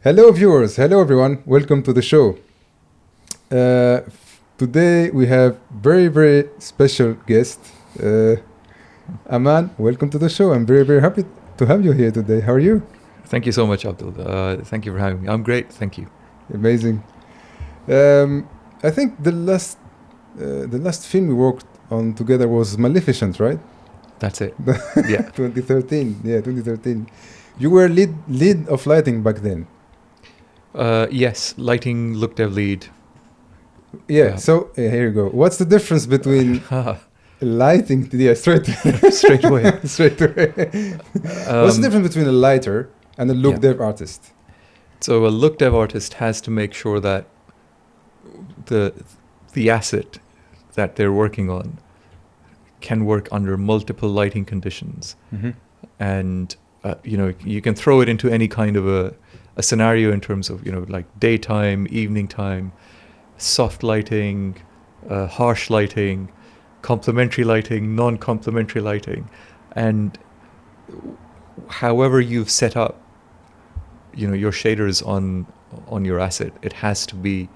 Hello viewers, hello everyone, welcome to the show. Today we have very special guest, Amaan. Welcome to the show. I'm very happy to have you here today. How are you? Thank you so much, Abdul. Thank you for having me. I'm great, thank you. Amazing. I think the last film we worked on together was Maleficent, right? That's it. Yeah. 2013. Yeah, 2013. You were lead of lighting back then. Yes, lighting, look dev lead. Yeah. So here you go. What's the difference between lighting? Yeah, straight away. Straight away. What's the difference between a lighter and a look dev artist? So a look dev artist has to make sure that the asset that they're working on can work under multiple lighting conditions, and you can throw it into any kind of a scenario in terms of like daytime, evening time, soft lighting, harsh lighting, complementary lighting, non-complementary lighting, and however you've set up your shaders on your asset, it has to be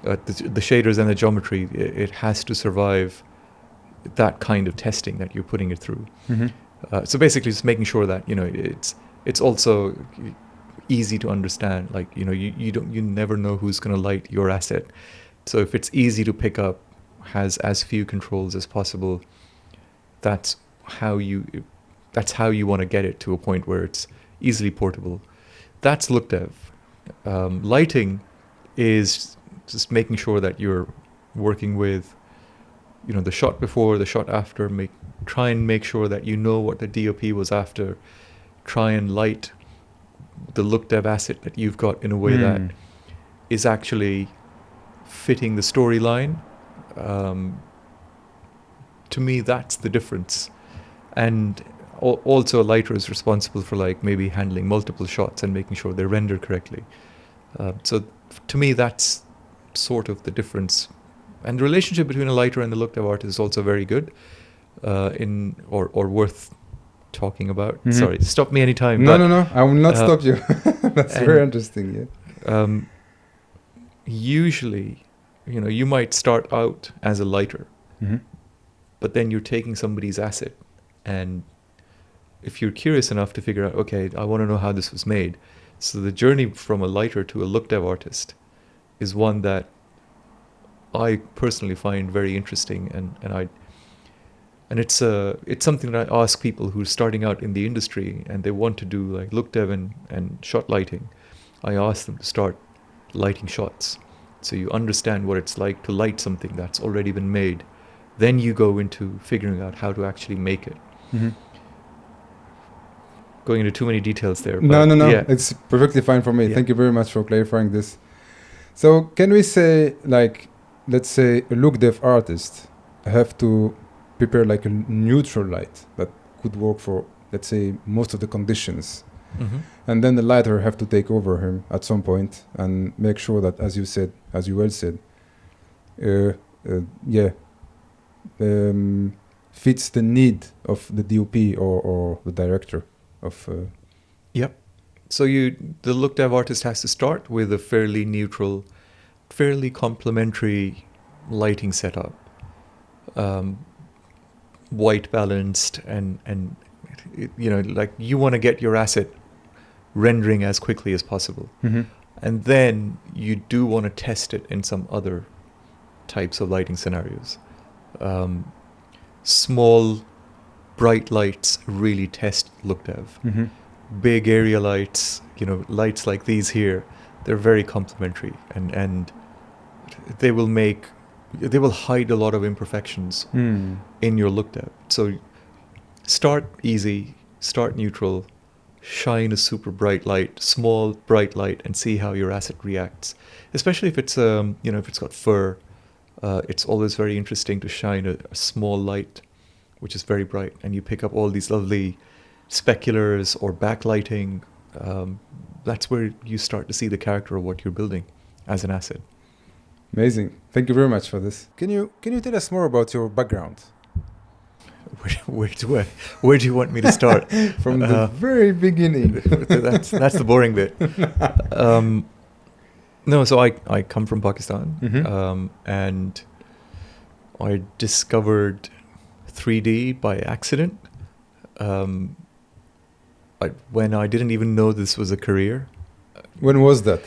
the shaders and the geometry, it has to survive that kind of testing that you're putting it through. So basically just making sure that it's also easy to understand, like you never know who's going to light your asset, so if it's easy to pick up, has as few controls as possible, that's how you want to get it to a point where it's easily portable. That's look dev. Lighting is just making sure that you're working with the shot before, the shot after, try and make sure that what the DOP was after, try and light the look dev asset that you've got in a way that is actually fitting the storyline. To me, that's the difference. And also a lighter is responsible for maybe handling multiple shots and making sure they're rendered correctly. So to me, that's sort of the difference. And the relationship between a lighter and the look dev artist is also very good, or worth talking about. Sorry, stop me anytime. No, I will not stop you. That's very interesting. Yeah. Usually, you might start out as a lighter, but then you're taking somebody's asset, and if you're curious enough to figure out, okay, I want to know how this was made. So the journey from a lighter to a look dev artist is one that I personally find very interesting, and it's something that I ask people who are starting out in the industry and they want to do like look dev and shot lighting. I ask them to start lighting shots, so you understand what it's like to light something that's already been made. Then you go into figuring out how to actually make it. Going into too many details there. But No. Yeah. It's perfectly fine for me. Yeah. Thank you very much for clarifying this. So can we say, let's say a look dev artist have to prepare like a neutral light that could work for, let's say, most of the conditions, and then the lighter have to take over him at some point and make sure that, as you well said, fits the need of the DOP or the director of. Yep. So the look dev artist has to start with a fairly neutral, fairly complementary lighting setup, white balanced, and you want to get your asset rendering as quickly as possible, and then you do want to test it in some other types of lighting scenarios. Small bright lights really test look dev. Big area lights, lights like these here, they're very complementary, and they will hide a lot of imperfections in your look dev. So start easy, start neutral, shine a super bright light, small bright light, and see how your asset reacts. Especially if it's if it's got fur, it's always very interesting to shine a small light which is very bright, and you pick up all these lovely speculars or backlighting. That's where you start to see the character of what you're building as an asset. Amazing. Thank you very much for this. Can you tell us more about your background? where do you want me to start? From the very beginning. That's the boring bit. No, so I come from Pakistan, and I discovered 3D by accident. When I didn't even know this was a career. When was that?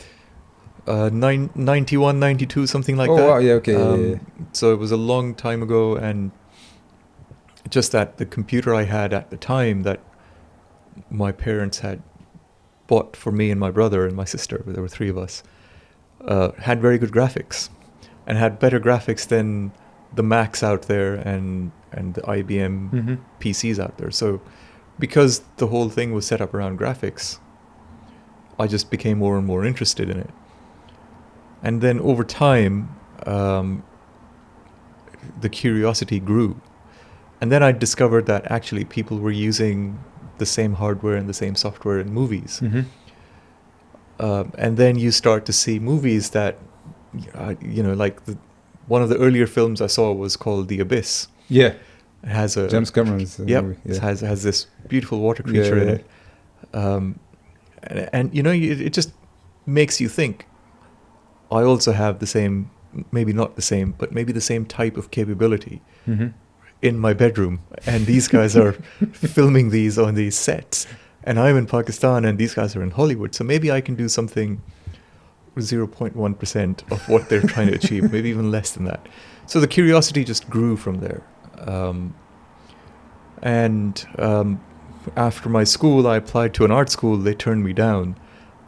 91, 92, something like that. Oh, wow, yeah, okay. Yeah. So it was a long time ago, and just that the computer I had at the time that my parents had bought for me and my brother and my sister, there were three of us, had very good graphics, and had better graphics than the Macs out there and the IBM PCs out there. So because the whole thing was set up around graphics, I just became more and more interested in it. And then over time, the curiosity grew. And then I discovered that actually people were using the same hardware and the same software in movies. And then you start to see movies that, like one of the earlier films I saw was called The Abyss. Yeah. It has a James Cameron's movie. Yeah. It has this beautiful water creature in it. And it just makes you think, I also have the same, maybe not the same, but maybe the same type of capability in my bedroom. And these guys are filming these on these sets. And I'm in Pakistan and these guys are in Hollywood. So maybe I can do something 0.1% of what they're trying to achieve, maybe even less than that. So the curiosity just grew from there. After my school, I applied to an art school. They turned me down.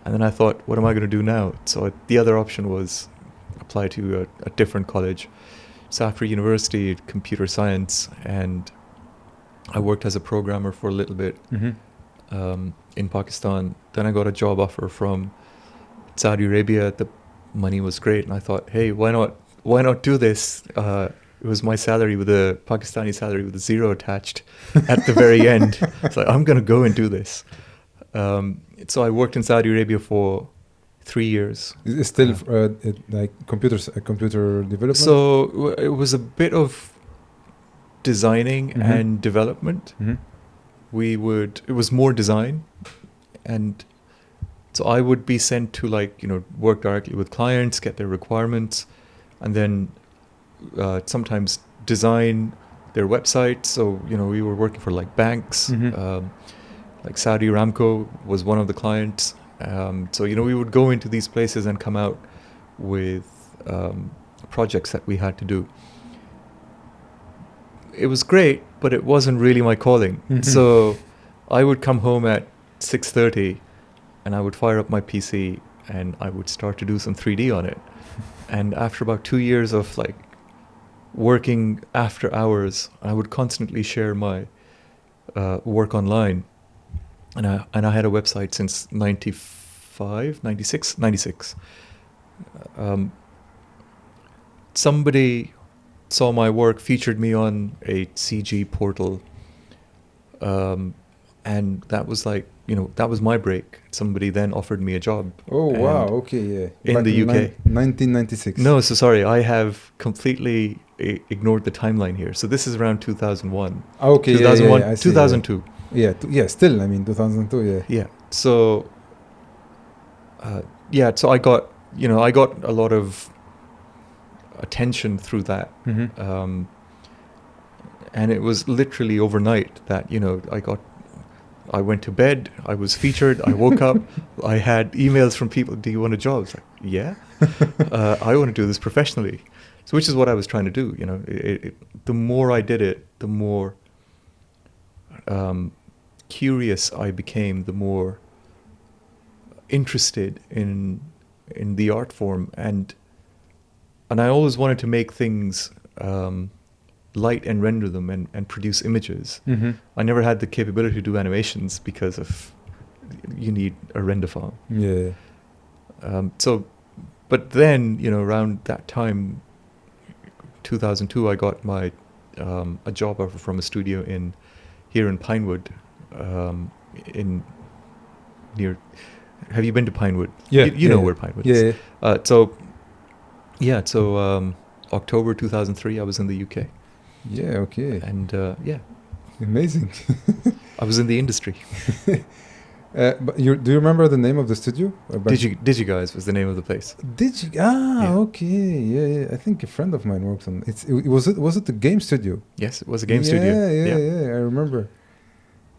And then I thought, what am I going to do now? So the other option was apply to a different college. So after university, computer science, and I worked as a programmer for a little bit in Pakistan. Then I got a job offer from Saudi Arabia. The money was great. And I thought, hey, why not do this? It was my salary with a Pakistani salary with a zero attached at the very end. So I'm going to go and do this. So I worked in Saudi Arabia for 3 years. Is it still like computer development? So it was a bit of designing and development. It was more design, and so I would be sent to work directly with clients, get their requirements, and then sometimes design their website. So we were working for banks. Like Saudi Aramco was one of the clients. So we would go into these places and come out with projects that we had to do. It was great, but it wasn't really my calling. So I would come home at 6:30 and I would fire up my PC and I would start to do some 3D on it. And after about 2 years of working after hours, I would constantly share my work online. And I had a website since 96. Somebody saw my work, featured me on a CG portal, and that was that was my break. Somebody then offered me a job. Oh wow! Okay, yeah. In the UK, 1996. No, so sorry, I have completely ignored the timeline here. So this is around 2001. Okay, 2001, yeah, I see, 2002. Yeah, still, 2002, yeah. Yeah, so, so I got a lot of attention through that. And it was literally overnight that, I went to bed, I was featured, I woke up, I had emails from people, do you want a job? I was like, yeah, I want to do this professionally. So which is what I was trying to do, the more I did it, the more curious I became, the more interested in the art form, and I always wanted to make things light and render them and produce images. I never had the capability to do animations because of you need a render farm. Yeah. But then around that time, 2002, I got my a job offer from a studio here in Pinewood. Have you been to Pinewood? Yeah, you know where Pinewood is. Yeah. So October 2003, I was in the UK. Yeah. Okay. And Amazing. I was in the industry. But do you remember the name of the studio? DigiGuys was the name of the place. Yeah. Okay, yeah. I think a friend of mine works on it. Was it the game studio? Yes, it was a game studio. Yeah. I remember.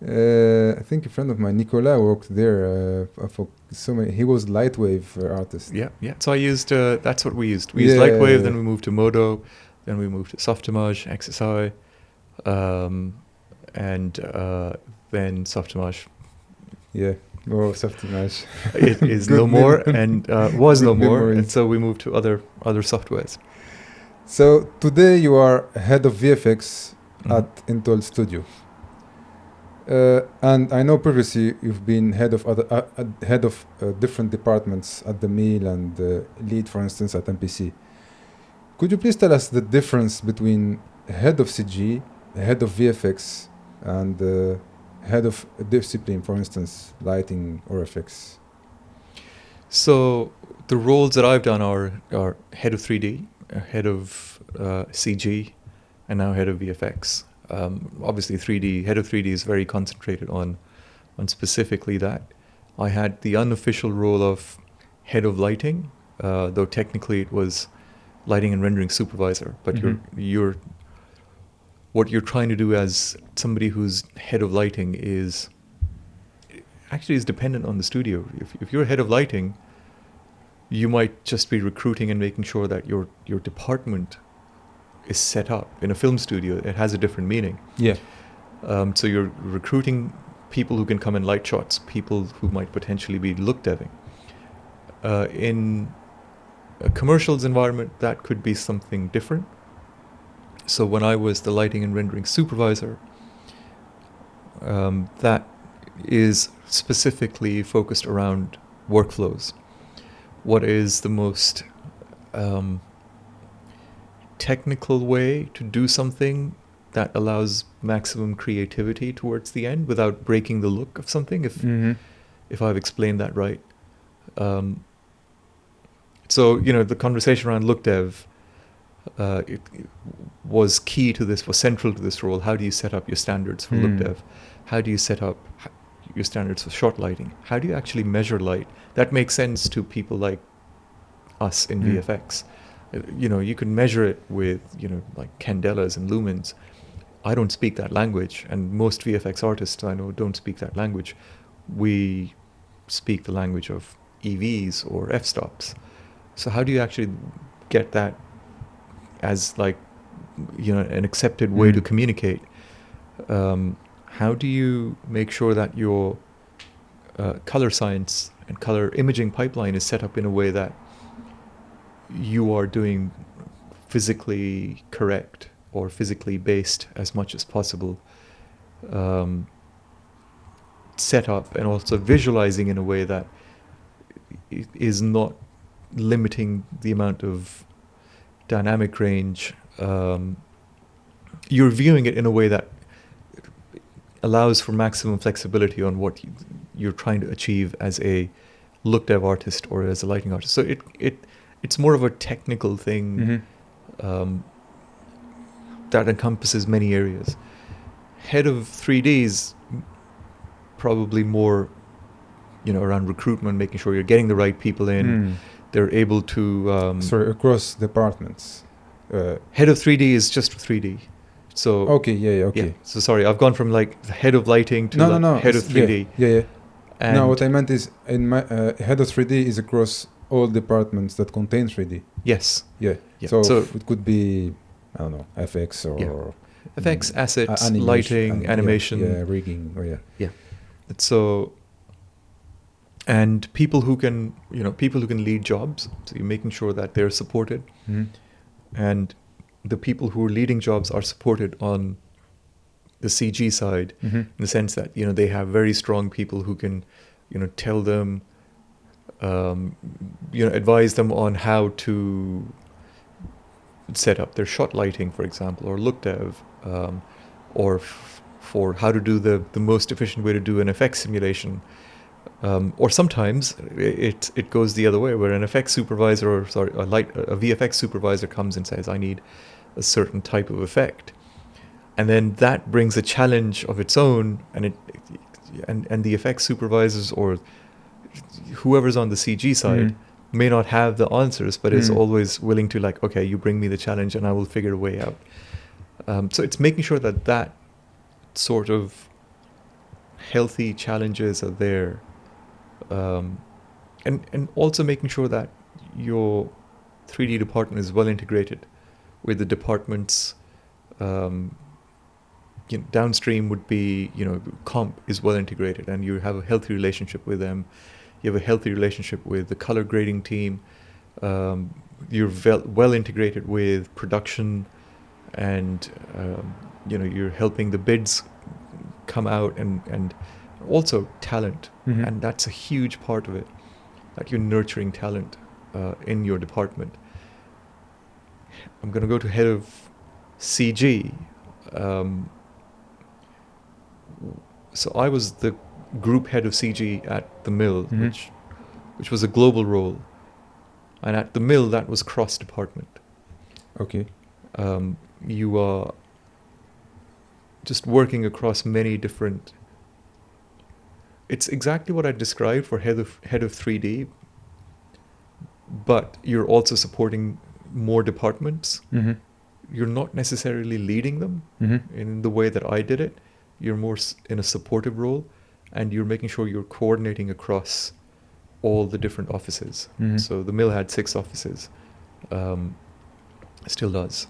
I think a friend of mine, Nicolas, worked there for so many. He was Lightwave artist. Yeah. So I used. That's what we used. We used Lightwave. Then we moved to Modo. Then we moved to Softimage, XSI, and then Softimage. Yeah. Oh, Softimage. It is no more, and was no more, memories. and so we moved to other softwares. So today you are head of VFX Mhm. at Untold Studio. And I know previously you've been head of different departments at the Mill and lead, for instance, at MPC. Could you please tell us the difference between head of CG, head of VFX, and head of discipline, for instance, lighting or effects? So the roles that I've done are head of 3D, head of CG, and now head of VFX. Obviously, head of 3D is very concentrated on specifically that. I had the unofficial role of head of lighting, though technically it was lighting and rendering supervisor. But Mhm. what you're trying to do as somebody who's head of lighting is dependent on the studio. If you're head of lighting, you might just be recruiting and making sure that your department is set up. In a film studio, it has a different meaning. Yeah. So you're recruiting people who can come and light shots, people who might potentially be look deving. In a commercials environment, that could be something different. So when I was the lighting and rendering supervisor, that is specifically focused around workflows. What is the most technical way to do something that allows maximum creativity towards the end without breaking the look of something, if I've explained that right. So, the conversation around look dev it was key to this, was central to this role. How do you set up your standards for look dev? How do you set up your standards for shot lighting? How do you actually measure light? That makes sense to people like us in VFX. You can measure it with, like candelas and lumens. I don't speak that language, and most VFX artists I know don't speak that language. We speak the language of EVs or f-stops. So how do you actually get that as an accepted way to communicate? How do you make sure that your color science and color imaging pipeline is set up in a way that you are doing physically correct or physically based as much as possible setup, and also visualizing in a way that is not limiting the amount of dynamic range. You're viewing it in a way that allows for maximum flexibility on what you're trying to achieve as a look dev artist or as a lighting artist. So it's more of a technical thing that encompasses many areas. Head of 3D is probably more, around recruitment, making sure you're getting the right people in. They're able to... across departments. Head of 3D is just 3D. So okay. Yeah. So sorry, I've gone from the head of lighting to head of 3D. Yeah. And no, what I meant is in my head of 3D is across all departments that contain 3D. Yes. Yeah. Yeah. So it could be, I don't know, FX or FX, assets, animation, lighting, animation. Yeah, rigging. Oh yeah. Yeah. So, and people who can lead jobs. So you're making sure that they're supported, and the people who are leading jobs are supported on the CG side, in the sense that they have very strong people who can tell them, advise them on how to set up their shot lighting, for example, or look dev, or for how to do the most efficient way to do an FX simulation. Or sometimes it goes the other way, where an FX supervisor, a VFX supervisor comes and says, I need a certain type of effect. and then that brings a challenge of its own, and the effects supervisors or whoever's on the CG side may not have the answers, but is always willing to, like, okay, you bring me the challenge and I will figure a way out. So it's making sure that that sort of healthy challenges are there, and also making sure that your 3D department is well integrated with the departments. Downstream would be, comp is well integrated, and you have a healthy relationship with them. You have a healthy relationship with the color grading team. You're well integrated with production, and you're helping the bids come out, and also talent. And that's a huge part of it, that you're nurturing talent in your department. I'm going to go to head of CG. So I was the group head of CG at the mill, which was a global role. And at the mill, that was cross-department. Okay. You are just working across many different... It's exactly what I described for head of 3D, but you're also supporting more departments. You're not necessarily leading them in the way that I did it. You're more in a supportive role, and you're making sure you're coordinating across all the different offices. So the mill had 6 offices, still does.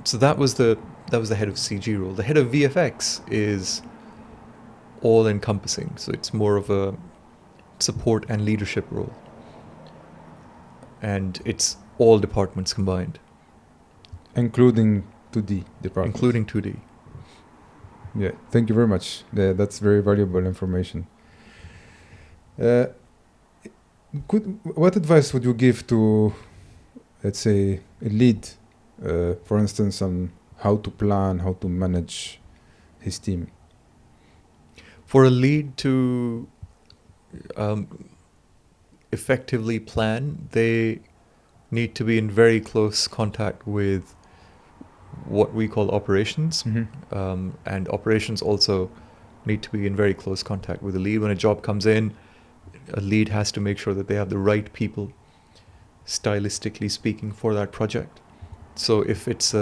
So that was the head of CG role. The head of VFX is all encompassing, so it's more of a support and leadership role, and it's all departments combined, including 2D department. Including 2D. Yeah, thank you very much. That's very valuable information. What advice would you give to, let's say, a lead, for instance, on how to plan, how to manage his team? For a lead to effectively plan, they need to be in very close contact with what we call operations, and operations also need to be in very close contact with the lead. When a job comes in, a lead has to make sure that they have the right people, stylistically speaking, for that project. So if it's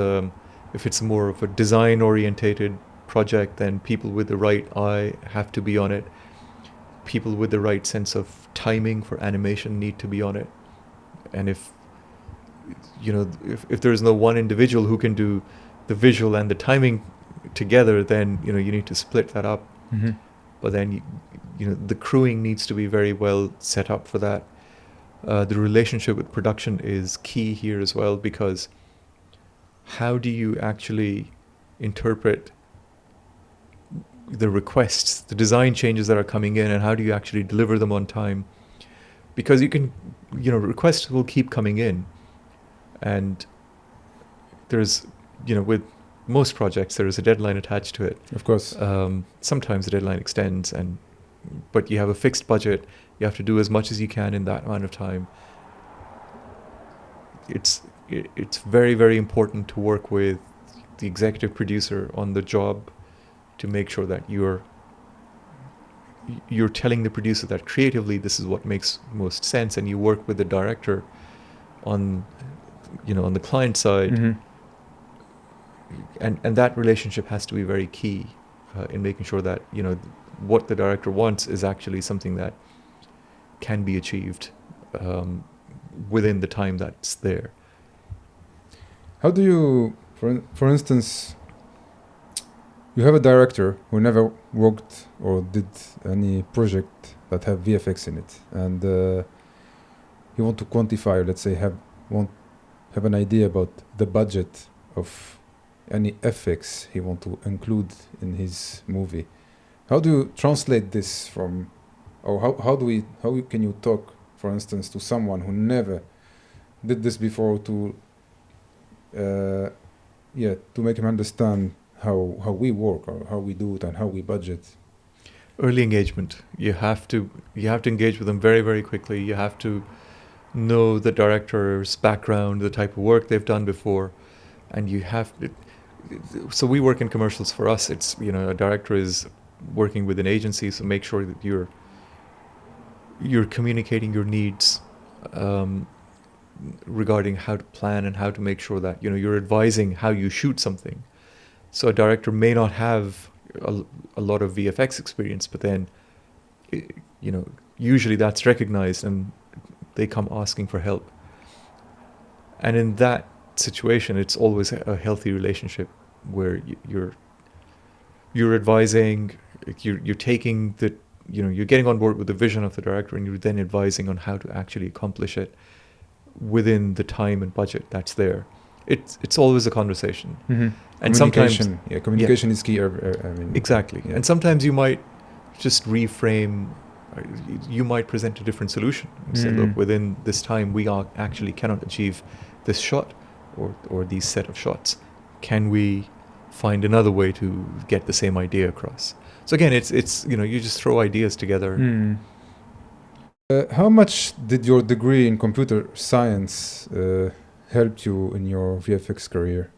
more of a design orientated project, then people with the right eye have to be on it. People with the right sense of timing for animation need to be on it. And if there's no one individual who can do the visual and the timing together, then you need to split that up. But then the crewing needs to be very well set up for that. The relationship with production is key here as well, because how do you actually interpret the requests, the design changes that are coming in, and how do you actually deliver them on time? Because you can, requests will keep coming in, and there's, with most projects, there is a deadline attached to it. Of course. Sometimes the deadline extends, but you have a fixed budget. You have to do as much as you can in that amount of time. It's very, very important to work with the executive producer on the job to make sure that you're telling the producer that creatively this is what makes most sense, and you work with the director on the client side, and that relationship has to be very key in making sure that what the director wants is actually something that can be achieved within the time that's there. How do you, for instance, you have a director who never worked or did any project that have VFX in it, and you want to quantify, let's say, have an idea about the budget of any effects he want to include in his movie. How do you translate this from, or how can you talk, for instance, to someone who never did this before, to make him understand how we work, or how we do it, and how we budget? Early engagement. You have to engage with them very, very quickly. You have to know the director's background, the type of work they've done before, and you have to, So we work in commercials. For us, it's, you know, a director is working with an agency, so make sure that you're communicating your needs regarding how to plan and how to make sure that, you know, you're advising how you shoot something. So a director may not have a lot of VFX experience, but then, you know, usually that's recognized and they come asking for help. And in that situation, it's always a healthy relationship where you're advising, you're taking the, you know, you're getting on board with the vision of the director, and you're then advising on how to actually accomplish it within the time and budget that's there. It's always a conversation. Mm-hmm. And sometimes communication is key. I mean, exactly. Yeah. And sometimes you might just reframe. You might present a different solution and say, look, within this time we actually cannot achieve this shot or these set of shots. Can we find another way to get the same idea across? So again, it's you know, you just throw ideas together. How much did your degree in computer science help you in your VFX career?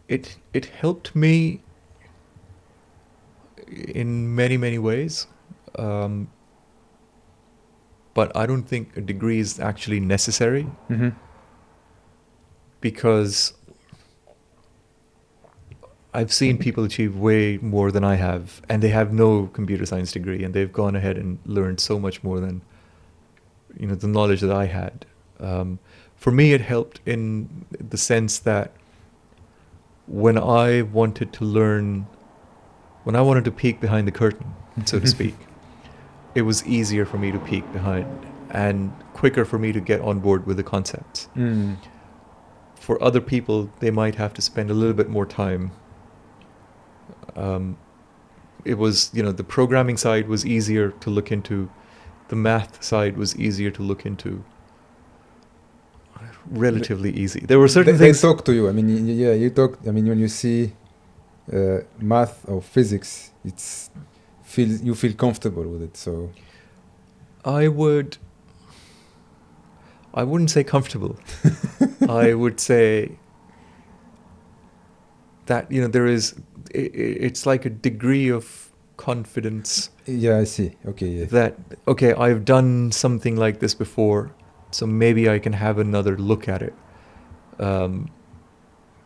It helped me in many ways, but I don't think a degree is actually necessary, because I've seen people achieve way more than I have, and they have no computer science degree, and they've gone ahead and learned so much more than, you know, the knowledge that I had. For me, it helped in the sense that when I wanted to learn, when I wanted to peek behind the curtain, so to speak, it was easier for me to peek behind and quicker for me to get on board with the concepts. For other people, they might have to spend a little bit more time. It was, you know, the programming side was easier to look into. The math side was easier to look into. Relatively easy. There were certain things. They talk to you. I mean, yeah, you talk. I mean, when you see math or physics, you feel comfortable with it. So I wouldn't say comfortable. I would say that, you know, it's like a degree of confidence. Yeah, I see. Okay, yeah. That, okay, I've done something like this before, so maybe I can have another look at it.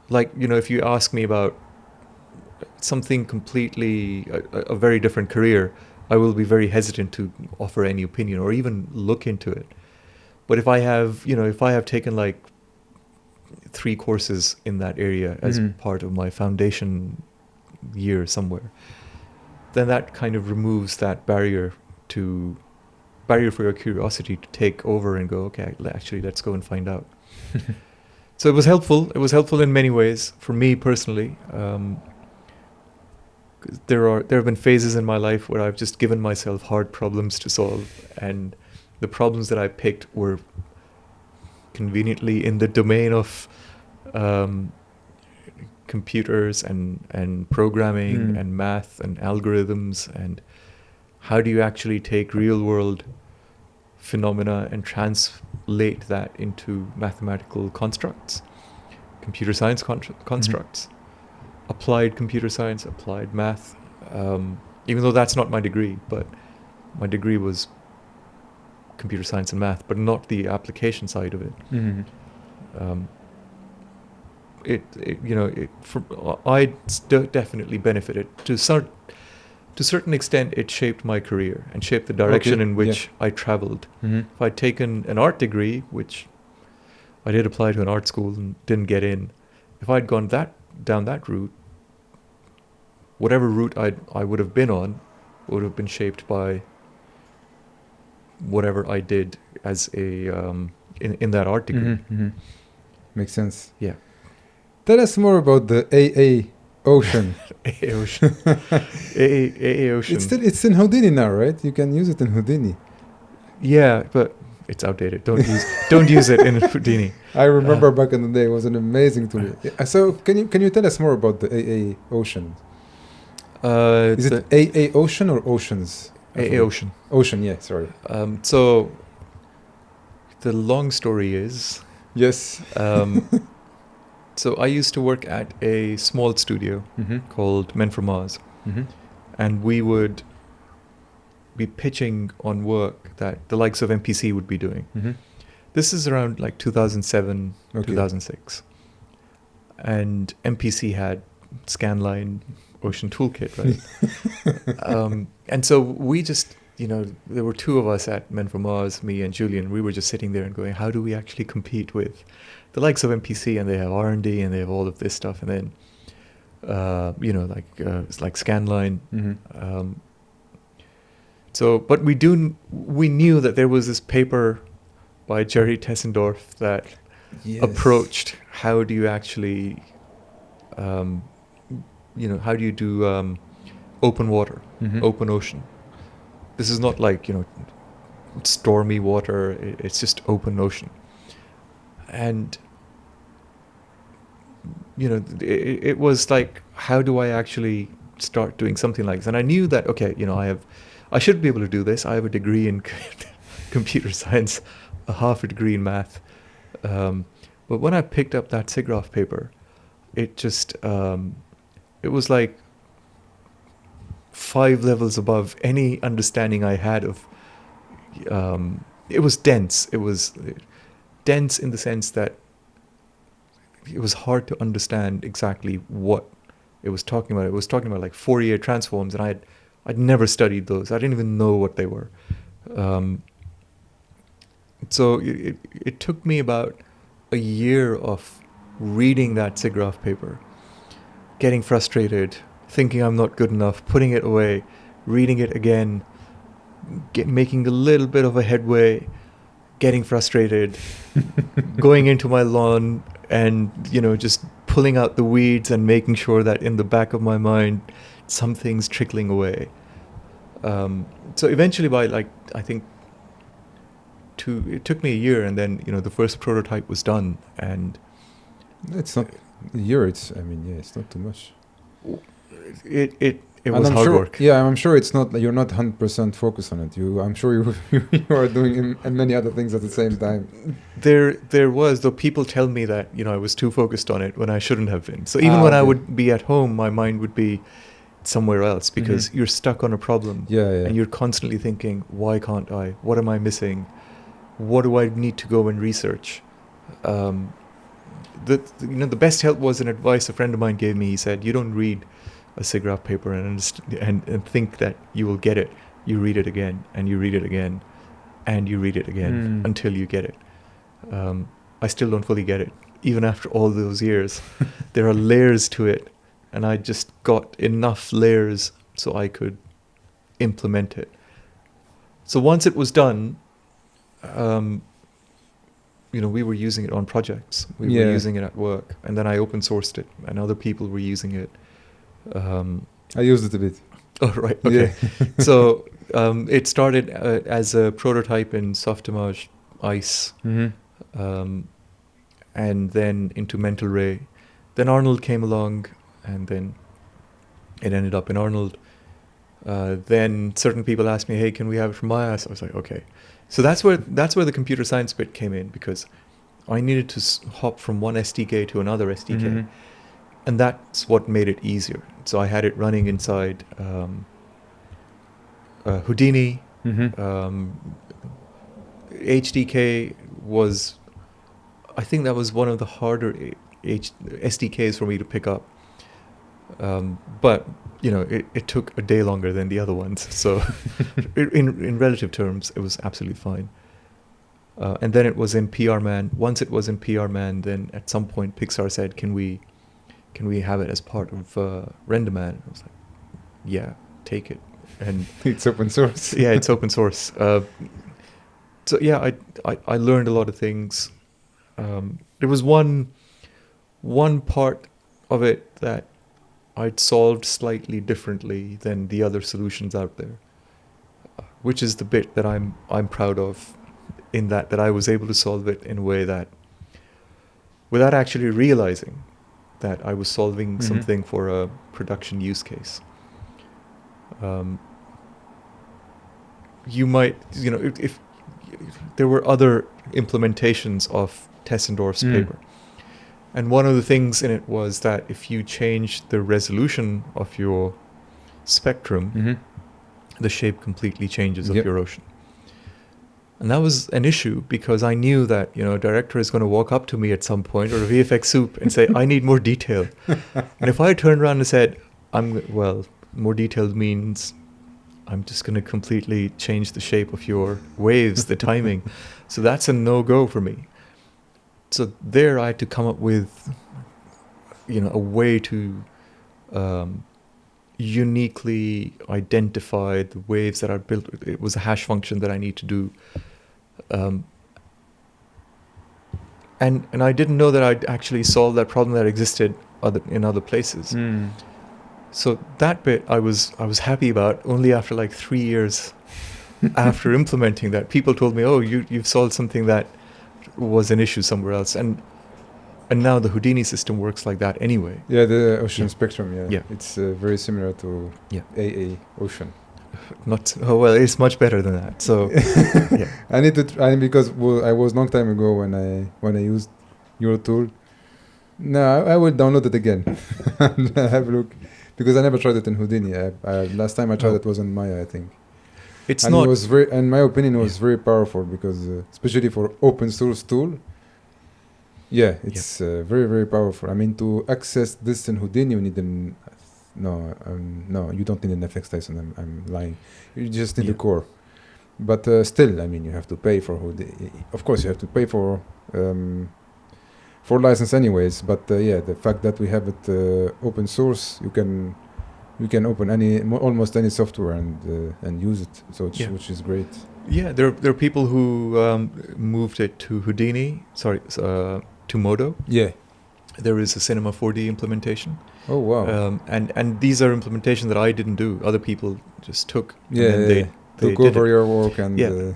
Like, you know, if you ask me about something completely, a very different career, I will be very hesitant to offer any opinion or even look into it. But if I have taken like 3 courses in that area as part of my foundation year somewhere, then that kind of removes that barrier for your curiosity to take over and go, okay, actually, let's go and find out. So it was helpful. It was helpful in many ways for me personally. There have been phases in my life where I've just given myself hard problems to solve, and the problems that I picked were conveniently in the domain of computers and programming and math and algorithms, and how do you actually take real world phenomena and translate that into mathematical constructs, computer science constructs, applied computer science, applied math, even though that's not my degree, but my degree was computer science and math, but not the application side of it. I definitely benefited to a certain extent. It shaped my career and shaped the direction in which I traveled. If I'd taken an art degree, which I did apply to an art school and didn't get in, if I'd gone down that route, whatever route I would have been on would have been shaped by whatever I did as a in that art degree. Makes sense. Yeah. Tell us more about the AA Ocean. AA Ocean. AA Ocean. It's in Houdini now, right? You can use it in Houdini. Yeah, but it's outdated. Don't use it in Houdini. I remember back in the day, it was an amazing tool. So can you tell us more about the AA Ocean? Is it AA Ocean or Oceans? AA Ocean. Ocean, yeah, sorry. So the long story is, yes. So I used to work at a small studio called Men from Mars, and we would be pitching on work that the likes of MPC would be doing. This is around like 2007, 2006. And MPC had Scanline Ocean Toolkit, right? And so we just, there were two of us at Men from Mars, me and Julian. We were just sitting there and going, how do we actually compete with the likes of MPC? And they have R&D and they have all of this stuff. And then, it's like Scanline. But we knew that there was this paper by Jerry Tessendorf that approached how do you actually, how do you do open water, open ocean. This is not like, stormy water. It's just open ocean. And, it was like, how do I actually start doing something like this? And I knew that, okay, I should be able to do this. I have a degree in computer science, a half a degree in math. But when I picked up that SIGGRAPH paper, it just, it was like 5 levels above any understanding I had of, it was dense. It was dense in the sense that it was hard to understand exactly what it was talking about. It was talking about like Fourier transforms, and I'd never studied those. I didn't even know what they were. So it took me about a year of reading that SIGGRAPH paper, getting frustrated, thinking I'm not good enough, putting it away, reading it again, making a little bit of a headway, getting frustrated, going into my lawn and, just pulling out the weeds and making sure that in the back of my mind, something's trickling away. So eventually by I think it took me a year, and then, the first prototype was done, and it's not a year. It's not too much. It was hard work. Yeah, I'm sure it's not. You're not 100% focused on it. I'm sure you are doing many other things at the same time. There was, though people tell me that I was too focused on it when I shouldn't have been. So even when I would be at home, my mind would be somewhere else, because you're stuck on a problem. And you're constantly thinking, why can't I? What am I missing? What do I need to go and research? The best help was an advice a friend of mine gave me. He said, you don't read a SIGGRAPH paper and think that you will get it. You read it again, and you read it again, and you read it again until you get it. I still don't fully get it. Even after all those years, there are layers to it, and I just got enough layers so I could implement it. So once it was done, we were using it on projects. We were using it at work, and then I open sourced it, and other people were using it. I used it a bit. Oh, right. Okay. So it started as a prototype in Softimage ICE, and then into Mental Ray. Then Arnold came along, and then it ended up in Arnold. Then certain people asked me, hey, can we have it from Maya? So I was like, okay. So that's where the computer science bit came in, because I needed to hop from one SDK to another SDK. And that's what made it easier. So I had it running inside Houdini. HDK was, I think that was one of the harder SDKs for me to pick up. But, it took a day longer than the other ones. So in relative terms, it was absolutely fine. And then it was in PRMan. Once it was in PRMan, then at some point Pixar said, can we have it as part of RenderMan? I was like, yeah, take it. And it's open source. Yeah, it's open source. So yeah, I learned a lot of things. There was one part of it that I'd solved slightly differently than the other solutions out there, which is the bit that I'm proud of, in that I was able to solve it in a way that, without actually realizing that I was solving something for a production use case. You might, if there were other implementations of Tessendorf's paper, And one of the things in it was that if you changed the resolution of your spectrum, Mm-hmm. the shape completely changes of Yep. your ocean. And that was an issue because I knew that, a director is going to walk up to me at some point, or a VFX soup, and say, I need more detail. And if I turned around and said, more detailed means I'm just going to completely change the shape of your waves, the timing. So that's a no-go for me. So there I had to come up with, a way to uniquely identify the waves that I built. It was a hash function that I need to do. And I didn't know that I'd actually solved that problem that existed in other places. Mm. So that bit I was happy about only after like 3 years after implementing that. People told me, oh, you've solved something that was an issue somewhere else. And now the Houdini system works like that anyway. Yeah, the ocean Yeah. spectrum. Yeah, Yeah. it's very similar to Yeah. AA ocean. It's much better than that. So yeah. I need to try because I was long time ago when I used your tool. No, I will download it again and have a look because I never tried it in Houdini. Last time I tried it was in Maya, I think. It's And not. it was very, in my opinion, it was very powerful because especially for open source tool. Yeah, it's very very powerful. I mean, to access this in Houdini, you need no, you don't need an FX license. I'm lying. You just need the core. But still, I mean, you have to pay for Houdini. Of course, you have to pay for license anyways. But the fact that we have it open source, you can open almost any software and use it. So which is great. Yeah, there are people who moved it to Houdini. To Modo. Yeah. There is a Cinema 4D implementation. Oh wow. And these are implementations that I didn't do. Other people just took. Yeah. And they took over your work and. Yeah.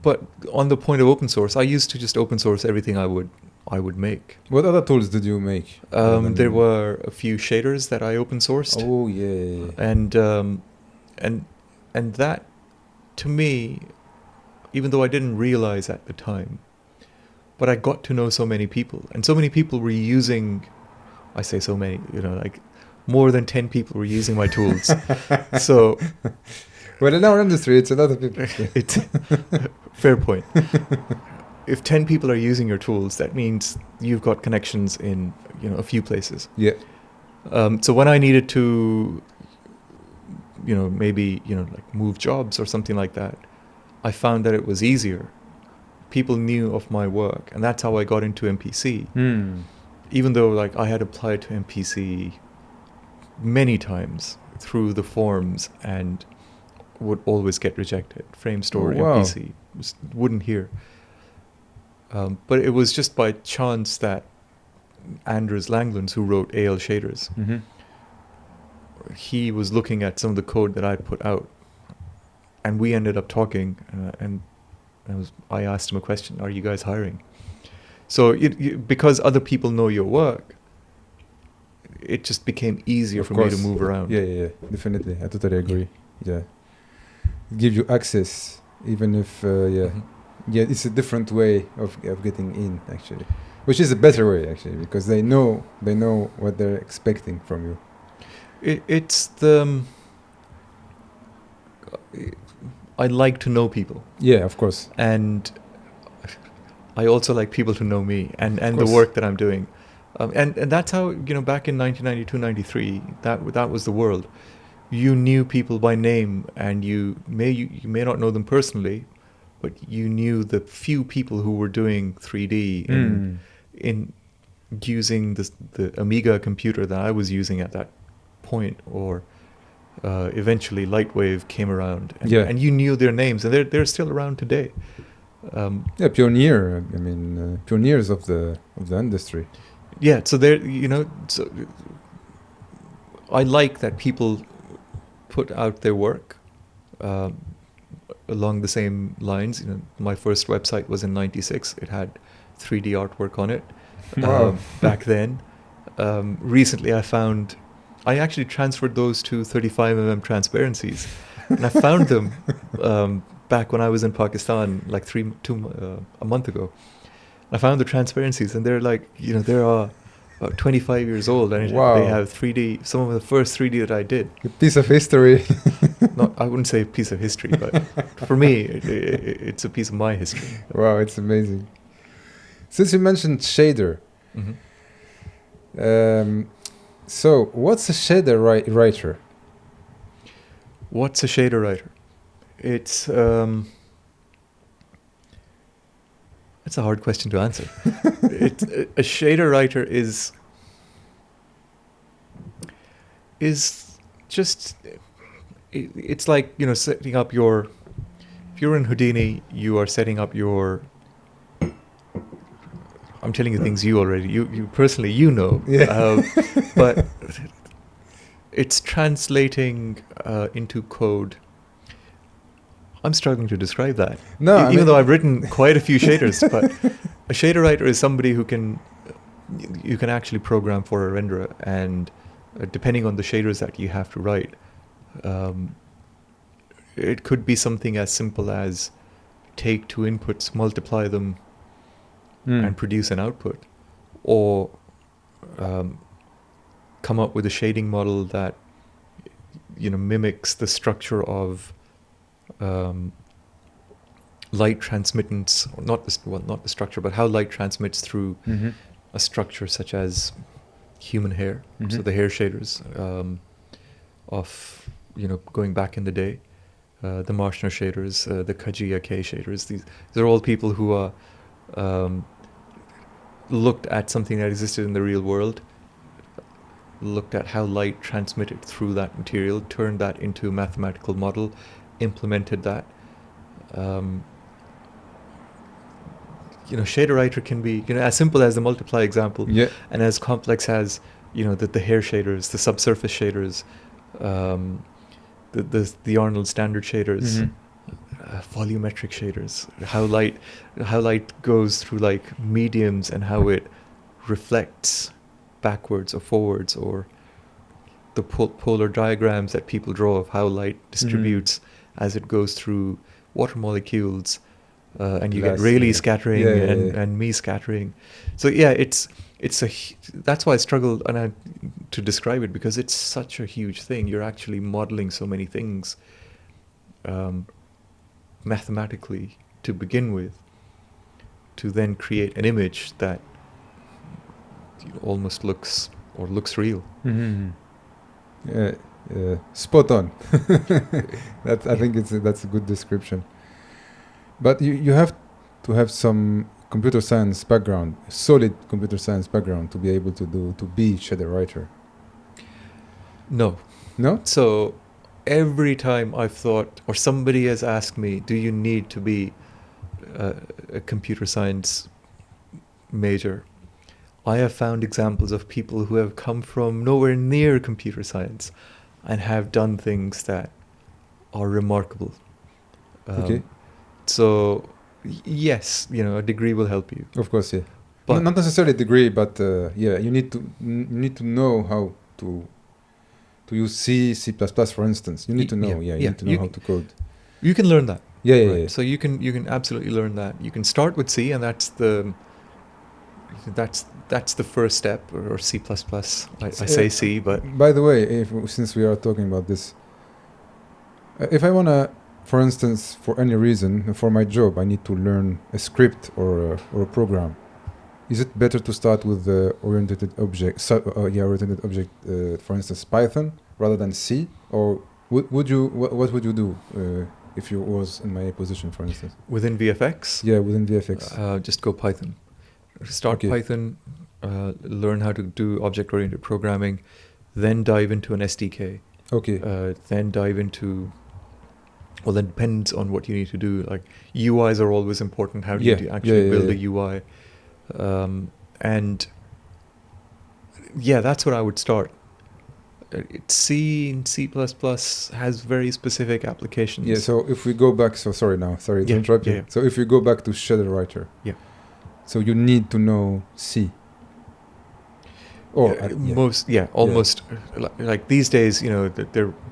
But on the point of open source, I used to just open source everything I would make. What other tools did you make? There were a few shaders that I open sourced. Oh yeah. And that, to me, even though I didn't realize at the time, but I got to know so many people, and so many people were using. I say so many, like more than 10 people were using my tools. So. Well, in our industry, it's a lot of people. It's fair point. If 10 people are using your tools, that means you've got connections in a few places. Yeah. So when I needed to, maybe like move jobs or something like that, I found that it was easier. People knew of my work, and that's how I got into MPC. Even though like I had applied to MPC many times through the forms and would always get rejected. Frame Store, MPC, wouldn't hear. But it was just by chance that Anders Langlands, who wrote AL shaders, he was looking at some of the code that I'd put out, and we ended up talking. And I asked him a question: are you guys hiring? So because other people know your work, it just became easier for me to move around. Yeah, definitely. I totally agree. Yeah. Give you access, even if it's a different way of getting in, actually, which is a better way, actually, because they know what they're expecting from you. I like to know people. Yeah, of course. And I also like people to know me and the work that I'm doing. And that's how, back in 1992, 93, that was the world. You knew people by name, and you may not know them personally, but you knew the few people who were doing 3D in using the Amiga computer that I was using at that point, or eventually Lightwave came around, and you knew their names, and they're still around today. Pioneer. I mean, pioneers of the industry. Yeah, so so I like that people put out their work along the same lines. My first website was in '96. It had 3D artwork on it. Back then. Recently, I actually transferred those to 35mm transparencies, and I found them back when I was in Pakistan, like a month ago. I found the transparencies, and they're like, there are about 25 years old, and Wow. they have 3D. Some of the first 3D that I did. A piece of history. I wouldn't say a piece of history, but for me, it's a piece of my history. Wow, it's amazing. Since you mentioned shader, so what's a shader writer? What's a shader writer? It's a hard question to answer. A shader writer is just, it's like, setting up your, if you're in Houdini, you are setting up your, I'm telling you things you already, you personally, Yeah. but it's translating into code. I'm struggling to describe that. No, Even though I've written quite a few shaders, but a shader writer is somebody who you can actually program for a renderer, and depending on the shaders that you have to write, it could be something as simple as take two inputs, multiply them, and produce an output, or come up with a shading model that mimics the structure of light transmittance, or not the structure, but how light transmits through a structure such as human hair. So the hair shaders of going back in the day, the Marshner shaders, the Kajia K shaders. These are all people who are looked at something that existed in the real world, looked at how light transmitted through that material, turned that into a mathematical model, implemented that. Shader writer can be as simple as the multiply example, and as complex as the hair shaders, the subsurface shaders, the Arnold standard shaders, volumetric shaders, how light goes through like mediums and how it reflects backwards or forwards, or the polar diagrams that people draw of how light distributes as it goes through water molecules, and you get Rayleigh scattering and me scattering. So that's why I struggle to describe it, because it's such a huge thing. You're actually modeling so many things mathematically to begin with, to then create an image that almost looks real. Spot on. I think that's a good description. But you have to have some computer science background, solid computer science background, to be able to be shader writer. No. So every time I've thought, or somebody has asked me, do you need to be a computer science major? I have found examples of people who have come from nowhere near computer science and have done things that are remarkable. Okay. So yes, a degree will help you. Of course, yeah. But not necessarily a degree, but you need to know how to use C, C++, for instance. You need to know, you need to know how to code. You can learn that. Yeah. So you can absolutely learn that. You can start with C, and that's the first step, or C++. I say C, but by the way, since we are talking about this, if I wanna, for instance, for any reason, for my job, I need to learn a script or a program. Is it better to start with the oriented object, for instance, Python, rather than C? Or what would you do if you was in my position, for instance? Within VFX? Yeah, within VFX. Just go Python. Start Python, learn how to do object-oriented programming, then dive into an SDK. Okay. Then dive into... Well, that depends on what you need to do. Like, UIs are always important. How do you actually build a UI? And that's where I would start. C and C++ has very specific applications. Yeah, so if we go back, sorry to interrupt you. So if we go back to shader writer. Yeah. So you need to know C. Almost. Like these days,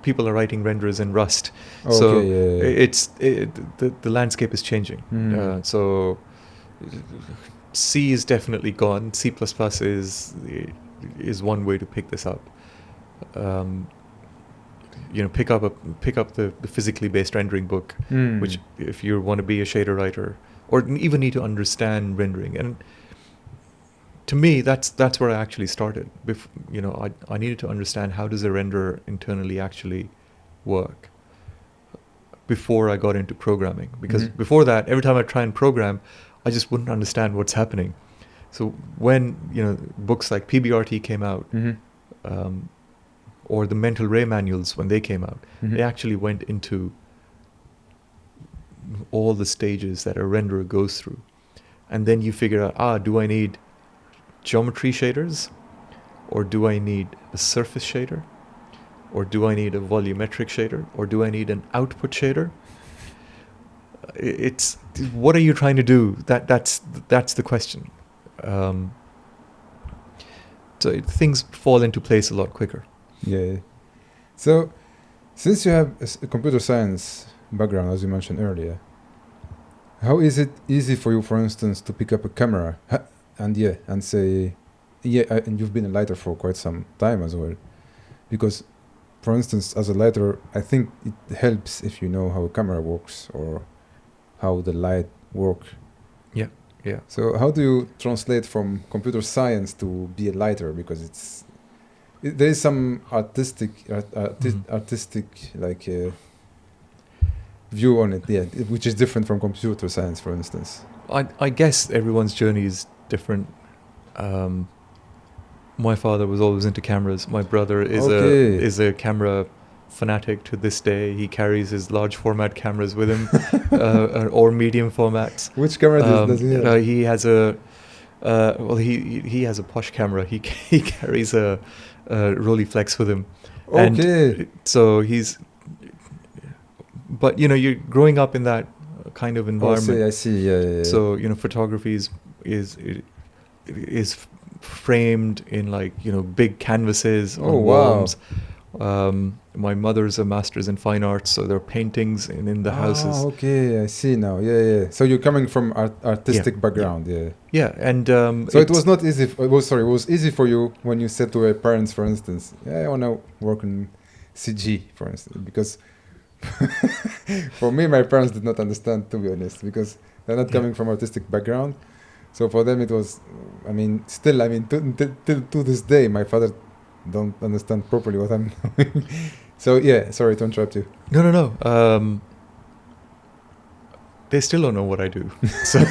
people are writing renderers in Rust. Okay, the landscape is changing. So C is definitely gone. C++ is one way to pick this up. Pick up the physically based rendering book, which if you want to be a shader writer or even need to understand rendering. And to me, that's where I actually started. I needed to understand how does a renderer internally actually work before I got into programming. Because before that, every time I try and program, I just wouldn't understand what's happening. So when books like PBRT came out, or the mental ray manuals when they came out, they actually went into all the stages that a renderer goes through. And then you figure out, do I need geometry shaders? Or do I need a surface shader? Or do I need a volumetric shader? Or do I need an output shader? It's what are you trying to do? That's the question. So things fall into place a lot quicker. Yeah. So, since you have a computer science background, as you mentioned earlier, how is it easy for you, for instance, to pick up a camera and say, and you've been a lighter for quite some time as well, because, for instance, as a lighter, I think it helps if you know how a camera works or how the light work. Yeah. So how do you translate from computer science to be a lighter? Because there is some artistic like view on it, which is different from computer science, for instance. I guess everyone's journey is different. My father was always into cameras. My brother is a camera fanatic to this day. He carries his large format cameras with him, or medium formats. Which camera does he have? He has he has a posh camera. He carries a Rolleiflex with him. Okay. And so but you're growing up in that kind of environment. I see. Yeah. So photography is framed in big canvases on walls. My mother's a master's in fine arts, so there are paintings in the houses. Okay, I see now. Yeah. So you're coming from artistic background, Yeah, and so it was not easy. It was easy for you when you said to your parents, for instance, I want to work in CG, for instance, because for me, my parents did not understand, to be honest, because they're not coming from artistic background. So for them, it was. To this day, my father don't understand properly what I'm doing. So sorry to interrupt you. No. They still don't know what I do. So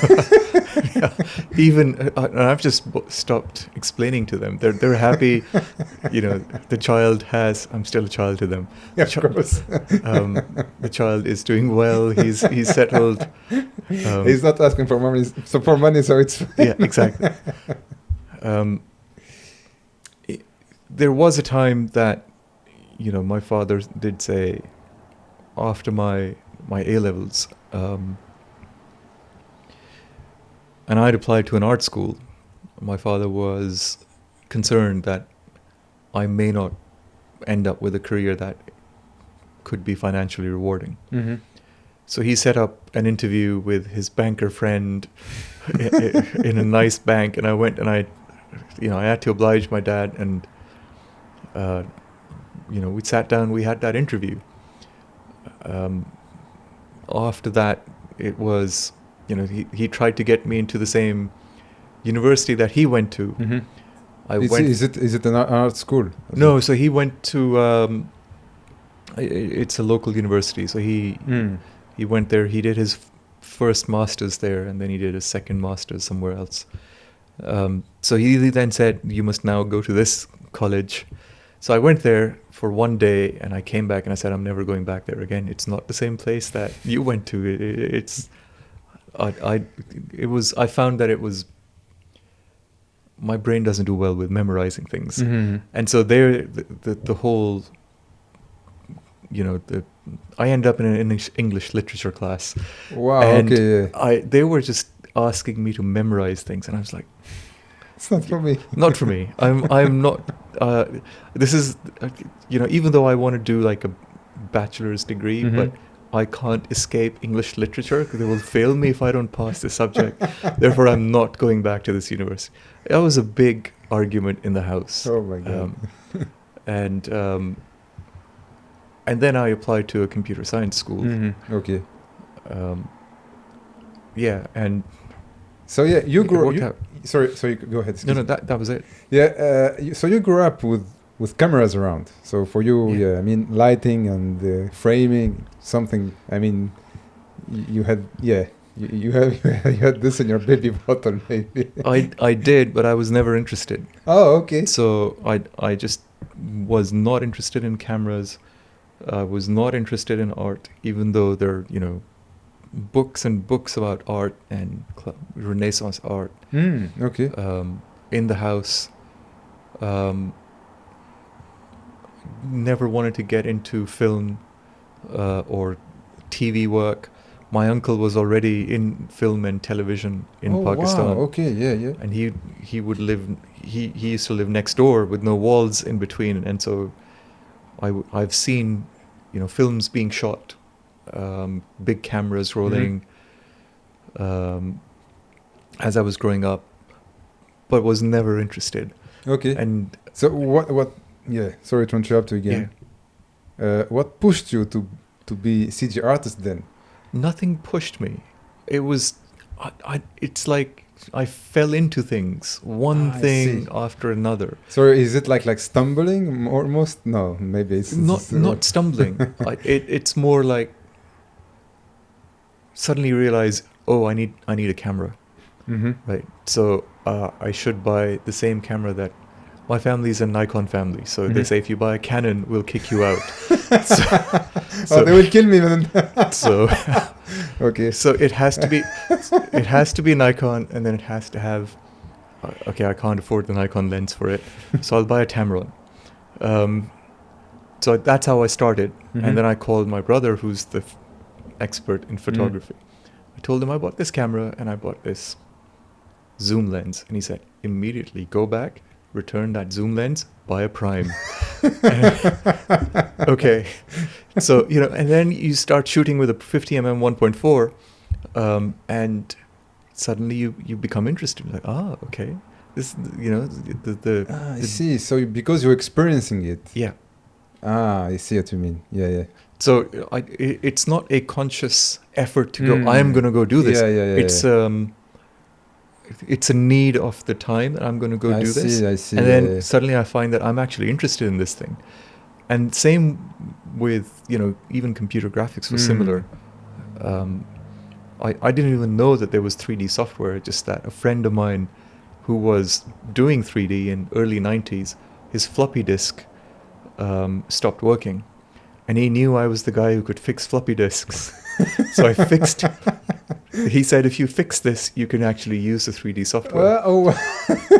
even I've just stopped explaining to them. They're happy. The child has. I'm still a child to them. Yeah, of course. The child is doing well. He's settled. He's not asking for money. So it's yeah, exactly. There was a time that, my father did say, after my A-levels, and I'd applied to an art school, my father was concerned that I may not end up with a career that could be financially rewarding. Mm-hmm. So he set up an interview with his banker friend in a nice bank, and I went and I had to oblige my dad, and we sat down, we had that interview. After that, it was, he tried to get me into the same university that he went to. Mm-hmm. Is it an art school? No, so he went to, it's a local university. So he went there, he did his first master's there, and then he did a second master's somewhere else. So he then said, you must now go to this college. So I went there for one day, and I came back and I said, I'm never going back there again. It's not the same place that you went to. I found that it was, my brain doesn't do well with memorizing things. Mm-hmm. And so there, the whole, I ended up in an English literature class. Wow. And okay. they were just asking me to memorize things, and I was like, it's not for me. Not for me. I'm not. This is, even though I want to do like a bachelor's degree, Mm-hmm. but I can't escape English literature because they will fail me if I don't pass the subject. Therefore, I'm not going back to this university. That was a big argument in the house. Oh my God. And then I applied to a computer science school. Okay. Yeah, and so yeah, you it grew. worked out. Sorry, go ahead. No, that was it. Yeah. So you grew up with cameras around. So for you, Yeah. I mean, lighting and framing, something. I mean, you had, you had this in your baby bottle, maybe. I did, but I was never interested. Oh, okay. So I just was not interested in cameras. I was not interested in art, even though there are, books and books about art and Renaissance art Okay. in the house. Never wanted to get into film or TV work. My uncle was already in film and television in Pakistan. Wow. Okay. Yeah. And he would live. He used to live next door with no walls in between, and so I've seen, films being shot, big cameras rolling, as I was growing up, but was never interested. Okay. And so what? Yeah. Sorry to interrupt you again. What pushed you to be CG artist then? Nothing pushed me. It was, it's like I fell into things, one I thing see. after another. So is it like stumbling almost? No, maybe it's Not stumbling. It's more like suddenly realize, oh, I need a camera, right? So I should buy the same camera that my family's a Nikon family. So they say if you buy a Canon, we'll kick you out. So they will kill me then. So Okay. so it has to be Nikon, and then it has to have. Okay, I can't afford the Nikon lens for it, so I'll buy a Tamron. So that's how I started, and then I called my brother, who's the expert in photography. I told him I bought this camera and I bought this zoom lens, and he said, immediately go back, return that zoom lens, buy a prime. Okay, so and then you start shooting with a 50mm 1.4, and suddenly you become interested. Like, okay, this I see. So because you're experiencing it. Yeah. I see what you mean. Yeah. So it's not a conscious effort to go, I am going to go do this. Yeah. It's a need of the time that I'm going to go do this. I see. And then suddenly I find that I'm actually interested in this thing. And same with, even computer graphics was similar. I didn't even know that there was 3D software, just that a friend of mine who was doing 3D in early 90s, his floppy disk stopped working. And he knew I was the guy who could fix floppy disks. So I fixed. He said, if you fix this, you can actually use the 3D software.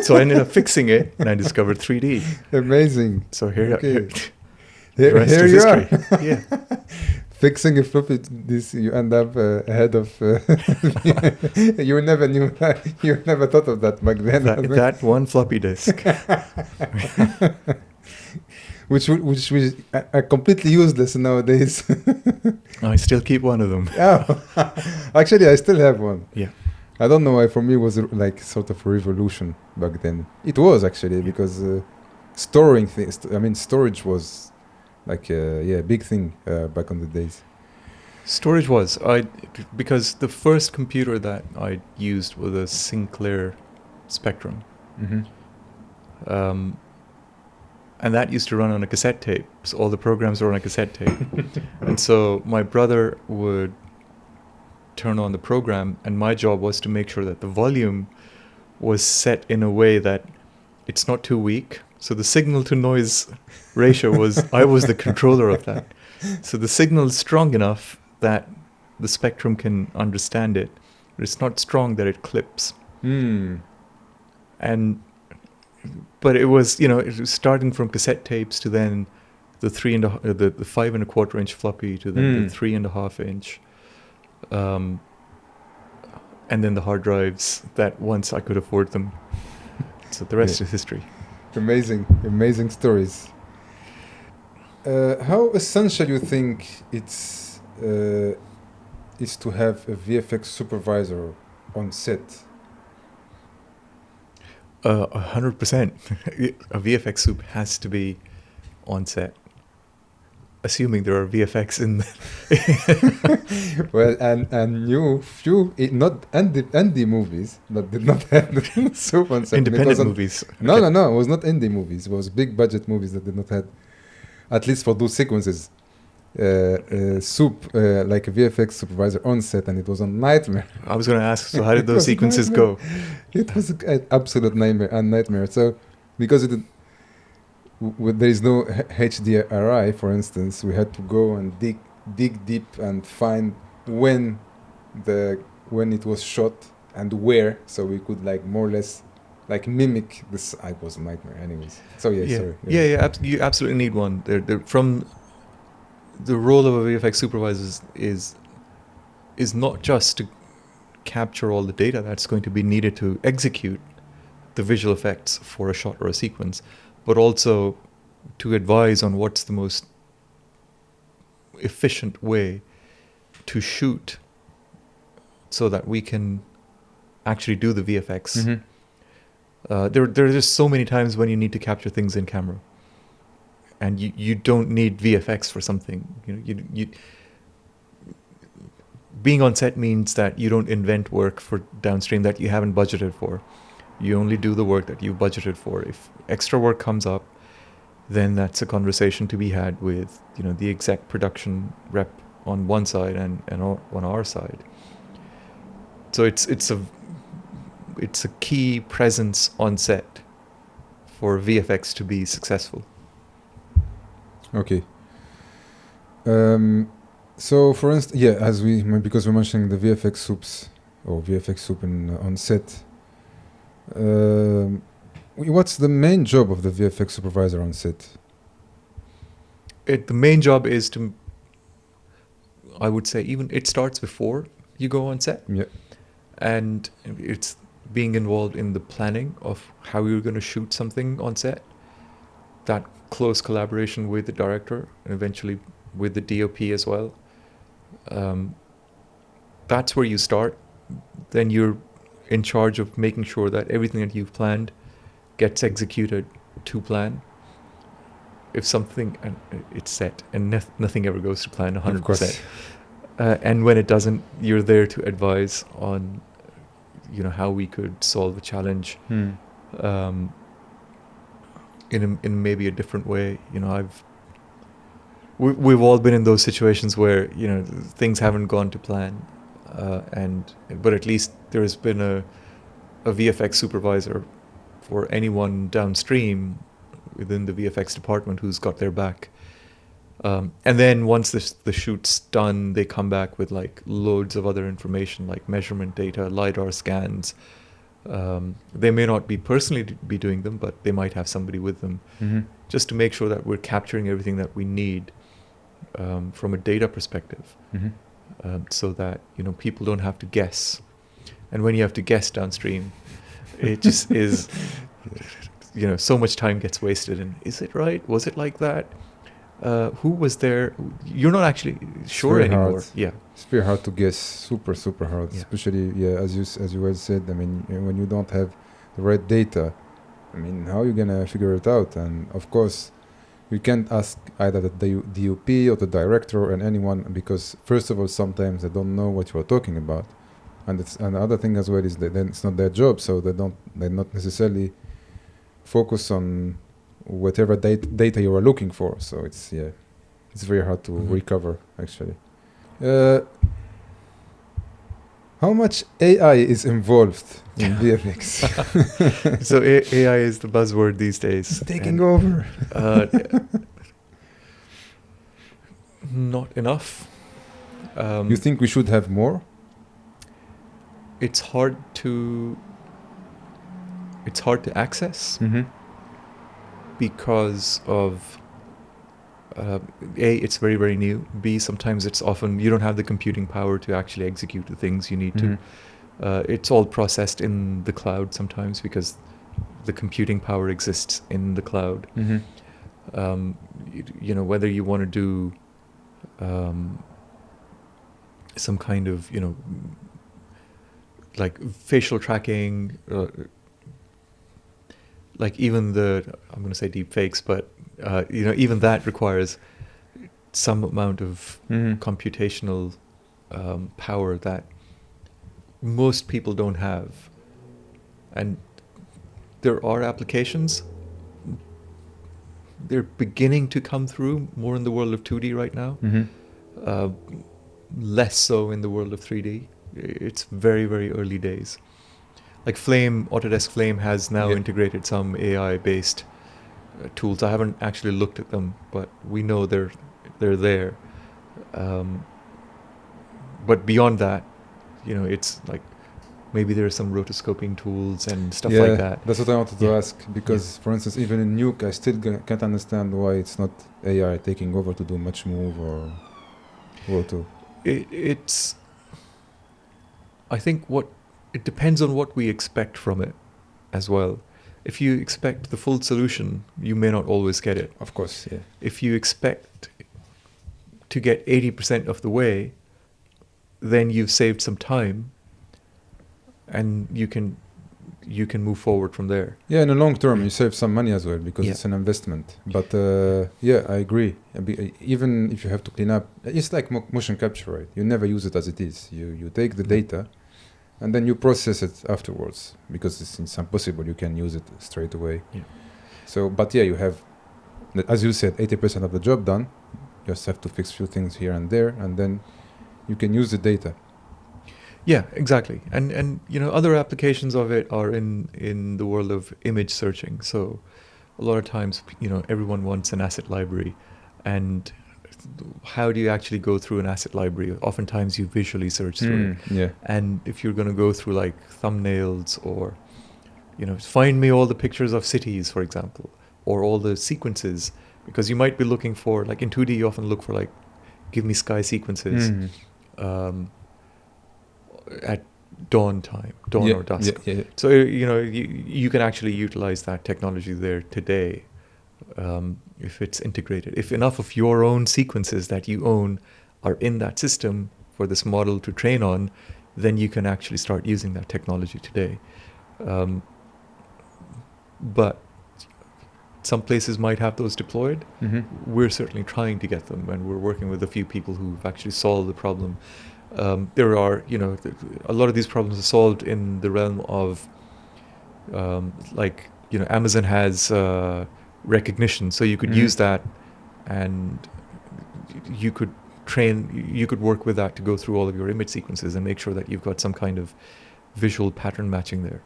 So I ended up fixing it, and I discovered 3D. Amazing. So here you are. Yeah. Fixing a floppy disk, you end up ahead of. You never knew. You never thought of that back then. That one floppy disk. Which are completely useless nowadays. I still keep one of them. Actually, I still have one. Yeah. I don't know why. For me, it was like sort of a revolution back then. It was actually because storing things. I mean, storage was like a big thing back on the days. Storage was because the first computer that I used was a Sinclair Spectrum. And that used to run on a cassette tape. So all the programs were on a cassette tape. And so my brother would turn on the program, and my job was to make sure that the volume was set in a way that it's not too weak. So the signal to noise ratio I was the controller of that. So the signal is strong enough that the Spectrum can understand it, but it's not strong that it clips. But it was, it was starting from cassette tapes to then the 5 1/4 inch floppy to then the 3.5 inch, and then the hard drives that once I could afford them. So the rest is history. Amazing stories. How essential you think it's is to have a VFX supervisor on set. 100%. A VFX soup has to be on set, assuming there are VFX in. Well, and you few not indie movies that did not have the soup on set. Independent movies. No, it was not indie movies. It was big budget movies that did not have, at least for those sequences, soup like a VFX supervisor on set, and it was a nightmare. I was going to ask, so how did those sequences go? It was an absolute nightmare. So because there is no HDRI, for instance, we had to go and dig deep and find when it was shot and where, so we could like more or less like mimic this. It was a nightmare, anyways. So sorry. You absolutely need one. They're from the role of a VFX supervisor is not just to capture all the data that's going to be needed to execute the visual effects for a shot or a sequence, but also to advise on what's the most efficient way to shoot so that we can actually do the VFX. Mm-hmm. There are just so many times when you need to capture things in camera, and you don't need VFX for something. You being on set means that you don't invent work for downstream that you haven't budgeted for. You only do the work that you've budgeted for. If extra work comes up, then that's a conversation to be had with the exec production rep on one side and on our side. So it's a key presence on set for VFX to be successful. Okay. So for instance, because we're mentioning the VFX soups or VFX soup on set. What's the main job of the VFX supervisor on set? The main job is to, I would say, even it starts before you go on set. Yeah. And it's being involved in the planning of how you're going to shoot something on set. That close collaboration with the director and eventually with the DOP as well. That's where you start. Then you're in charge of making sure that everything that you've planned gets executed to plan. If something, and it's set, and nothing ever goes to plan 100%. Of course. And when it doesn't, you're there to advise on, how we could solve a challenge in maybe a different way. We've all been in those situations where things haven't gone to plan, but at least there has been a VFX supervisor for anyone downstream within the VFX department who's got their back. And then once the shoot's done, they come back with like loads of other information like measurement data, LiDAR scans. They may not be personally be doing them, but they might have somebody with them just to make sure that we're capturing everything that we need from a data perspective, so that people don't have to guess. And when you have to guess downstream, it just is so much time gets wasted. And is it right? Was it like that? Who was there? You're not actually sure anymore. Hard. Yeah, it's very hard to guess. Super hard. Yeah. Especially as you well said. I mean, when you don't have the right data, I mean, how are you gonna figure it out? And of course, you can't ask either the DOP or the director and anyone, because first of all, sometimes they don't know what you are talking about, and the other thing as well is that then it's not their job, so they're not necessarily focus on whatever data you are looking for. So it's very hard to recover actually. How much AI is involved in VFX? So AI is the buzzword these days. It's taking over. Not enough. You think we should have more? It's hard to access because of A, it's very, very new. B, sometimes it's often you don't have the computing power to actually execute the things you need to. It's all processed in the cloud sometimes because the computing power exists in the cloud. Whether you want to do some kind of, like facial tracking, like even I'm going to say deep fakes, but even that requires some amount of computational power that most people don't have. And there are applications. They're beginning to come through more in the world of 2D right now, less so in the world of 3D. It's very, very early days. Like Autodesk Flame has now integrated some AI-based tools. I haven't actually looked at them, but we know they're there. But beyond that, it's like maybe there are some rotoscoping tools and stuff like that. That's what I wanted to ask, because for instance, even in Nuke, I still can't understand why it's not AI taking over to do much move or roto. I think it depends on what we expect from it as well. If you expect the full solution, you may not always get it. Of course, yeah. If you expect to get 80% of the way, then you've saved some time, and you can move forward from there. Yeah, in the long term, you save some money as well, because it's an investment. But I agree. Even if you have to clean up, it's like motion capture, right? You never use it as it is. You take the data, and then you process it afterwards, because it's impossible. You can use it straight away. Yeah. So, but you have, as you said, 80% of the job done. You just have to fix a few things here and there, and then you can use the data. Yeah, exactly. And other applications of it are in the world of image searching. So a lot of times, everyone wants an asset library, and how do you actually go through an asset library? Oftentimes you visually search through it. Yeah. And if you're going to go through like thumbnails, or find me all the pictures of cities, for example, or all the sequences, because you might be looking for, like in 2D you often look for like, give me sky sequences at dawn or dusk. Yeah. So you can actually utilize that technology there today, if it's integrated. If enough of your own sequences that you own are in that system for this model to train on, then you can actually start using that technology today. But some places might have those deployed. We're certainly trying to get them, and we're working with a few people who've actually solved the problem. There are, a lot of these problems are solved in the realm of, Amazon has recognition, so you could use that, and you could work with that to go through all of your image sequences and make sure that you've got some kind of visual pattern matching there.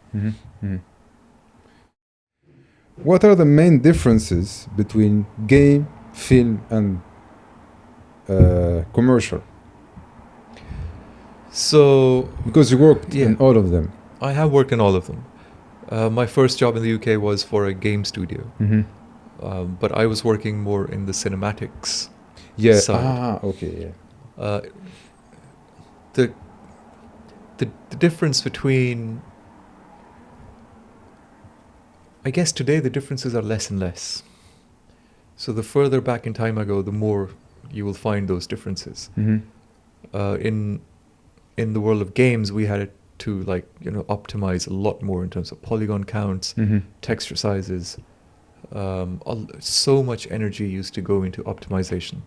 What are the main differences between game, film, and commercial? So, because you worked in all of them. I have worked in all of them. My first job in the UK was for a game studio, but I was working more in the cinematics side. Okay. The difference between, I guess today the differences are less and less. So the further back in time I go, the more you will find those differences. In the world of games, we had to optimize a lot more in terms of polygon counts, texture sizes. So much energy used to go into optimization.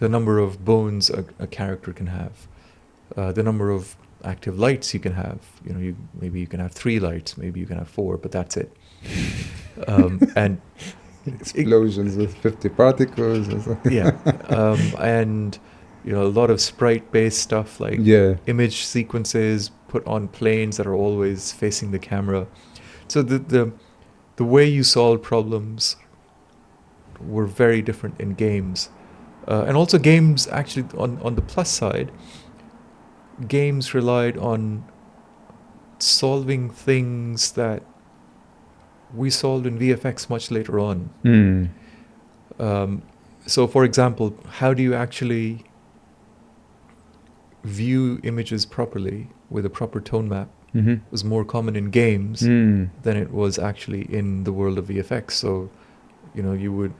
The number of bones a character can have, the number of active lights you can have. Maybe you can have 3 lights, maybe you can have 4, but that's it. And explosions with 50 particles or something. And a lot of sprite-based stuff, like image sequences put on planes that are always facing the camera. So the way you solve problems were very different in games. And also games, actually, on the plus side, games relied on solving things that we solved in VFX much later on. So, for example, how do you actually view images properly with a proper tone map was more common in games than it was actually in the world of VFX. So, you would,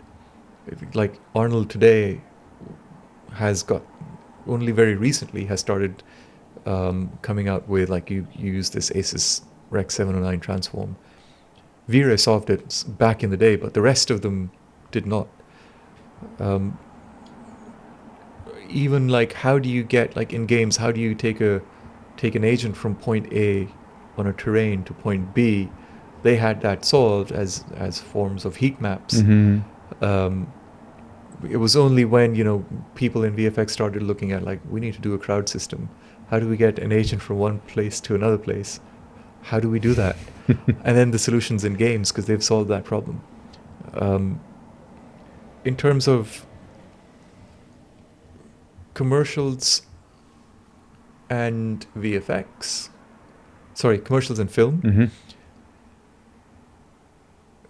like Arnold today has got only very recently has started coming out with, like, you use this Asus Rec 709 transform. V-Ray solved it back in the day, but the rest of them did not. Even like, how do you get, like in games, how do you take an agent from point A on a terrain to point B? They had that solved as forms of heat maps. It was only when, people in VFX started looking at, like, we need to do a crowd system. How do we get an agent from one place to another place? How do we do that? And then the solutions in games, because they've solved that problem. In terms of commercials and VFX, commercials and film.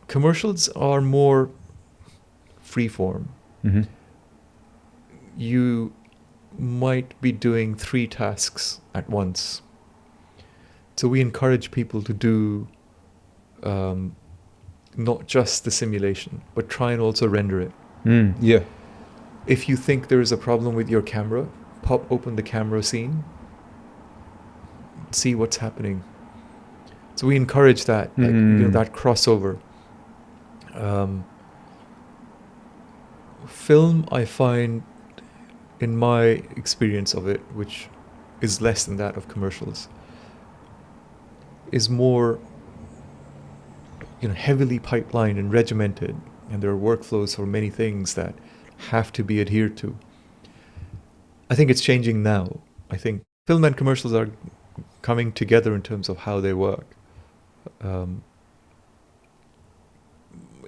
Commercials are more freeform. You might be doing 3 tasks at once. So we encourage people to do not just the simulation, but try and also render it. Yeah. If you think there is a problem with your camera, pop open the camera scene, see what's happening. So we encourage that, that crossover. Film, I find, in my experience of it, which is less than that of commercials, is more, heavily pipelined and regimented, and there are workflows for many things that have to be adhered to. I think it's changing now. I think film and commercials are coming together in terms of how they work.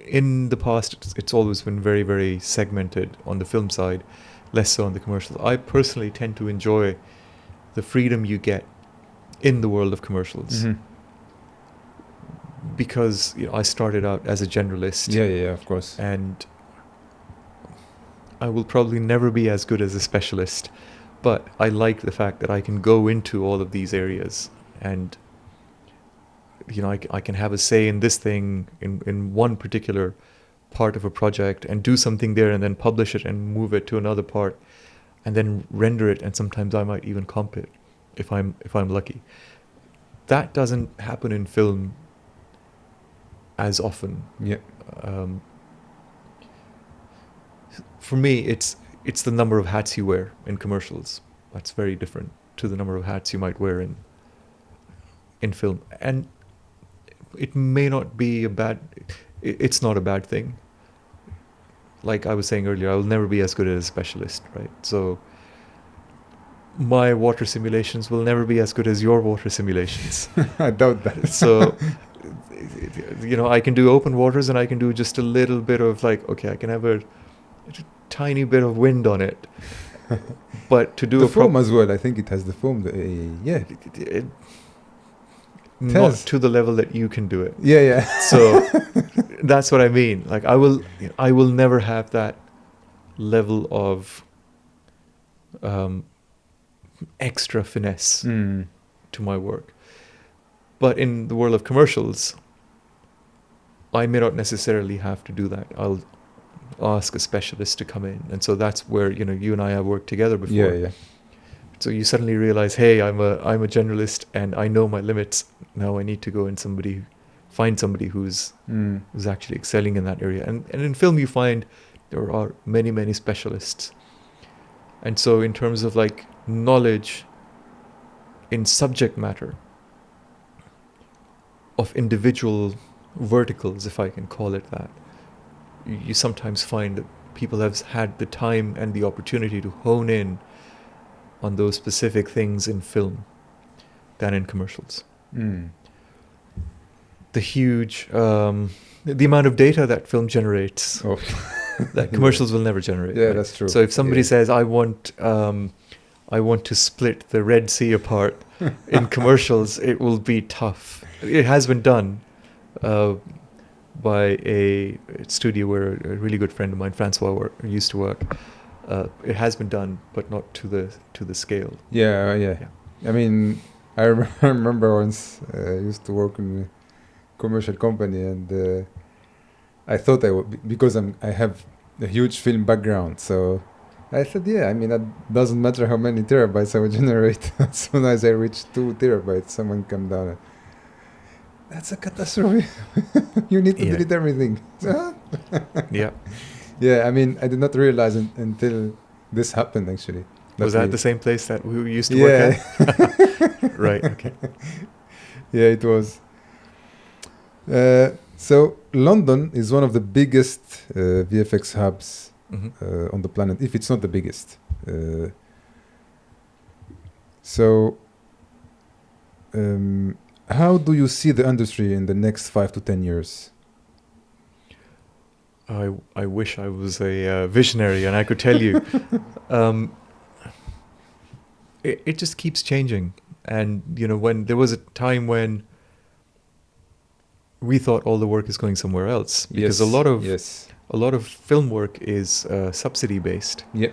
In the past, it's always been very, very segmented on the film side, less so on the commercials. I personally tend to enjoy the freedom you get in the world of commercials. Because I started out as a generalist. Yeah, of course. And I will probably never be as good as a specialist, but I like the fact that I can go into all of these areas and I can have a say in this thing, in one particular part of a project, and do something there and then publish it and move it to another part and then render it, and sometimes I might even comp it if I'm lucky. That doesn't happen in film as often. Yeah. For me, it's the number of hats you wear in commercials. That's very different to the number of hats you might wear in film. And it may not be it's not a bad thing. Like I was saying earlier, I will never be as good as a specialist, right? So my water simulations will never be as good as your water simulations. I doubt that. So, I can do open waters, and I can do just a little bit of, like, okay, I can have a tiny bit of wind on it. But to do the foam as well, I think it has the foam. Not to the level that you can do it. Yeah. So that's what I mean. Like, I will never have that level of extra finesse to my work. But in the world of commercials, I may not necessarily have to do that. I'll ask a specialist to come in, and so that's where you and I have worked together before. Yeah. So you suddenly realize, hey, I'm a generalist, and I know my limits. Now I need to go and find somebody who's actually excelling in that area. And in film, you find there are many, many specialists. And so in terms of, like, knowledge in subject matter of individual verticals, if I can call it that, you sometimes find that people have had the time and the opportunity to hone in on those specific things in film than in commercials. The huge, the amount of data that film generates, that commercials will never generate. Yeah, right? that's true. So if somebody says, I want to split the Red Sea apart in commercials, it will be tough. It has been done by a studio where a really good friend of mine, Francois, used to work. It has been done, but not to the scale. Yeah. I mean, I remember once I used to work in a commercial company, and I thought I would, because I have a huge film background, so I said, yeah, I mean, that doesn't matter how many terabytes I would generate. As soon as I reach 2 terabytes, someone come down and, that's a catastrophe. You need to Yeah. delete everything. Yeah. Yeah, I mean, I did not realize until this happened, actually. Was That that we- the same place that we used to work Yeah, at? Right. Okay. yeah, it was. So London is one of the biggest VFX hubs Hmm. on the planet, if it's not the biggest. So, how do you see the industry in the next 5 to 10 years? I wish I was a visionary and I could tell you. It just keeps changing. And, when there was a time when we thought all the work is going somewhere else, because Yes. a lot of film work is subsidy based. Yeah.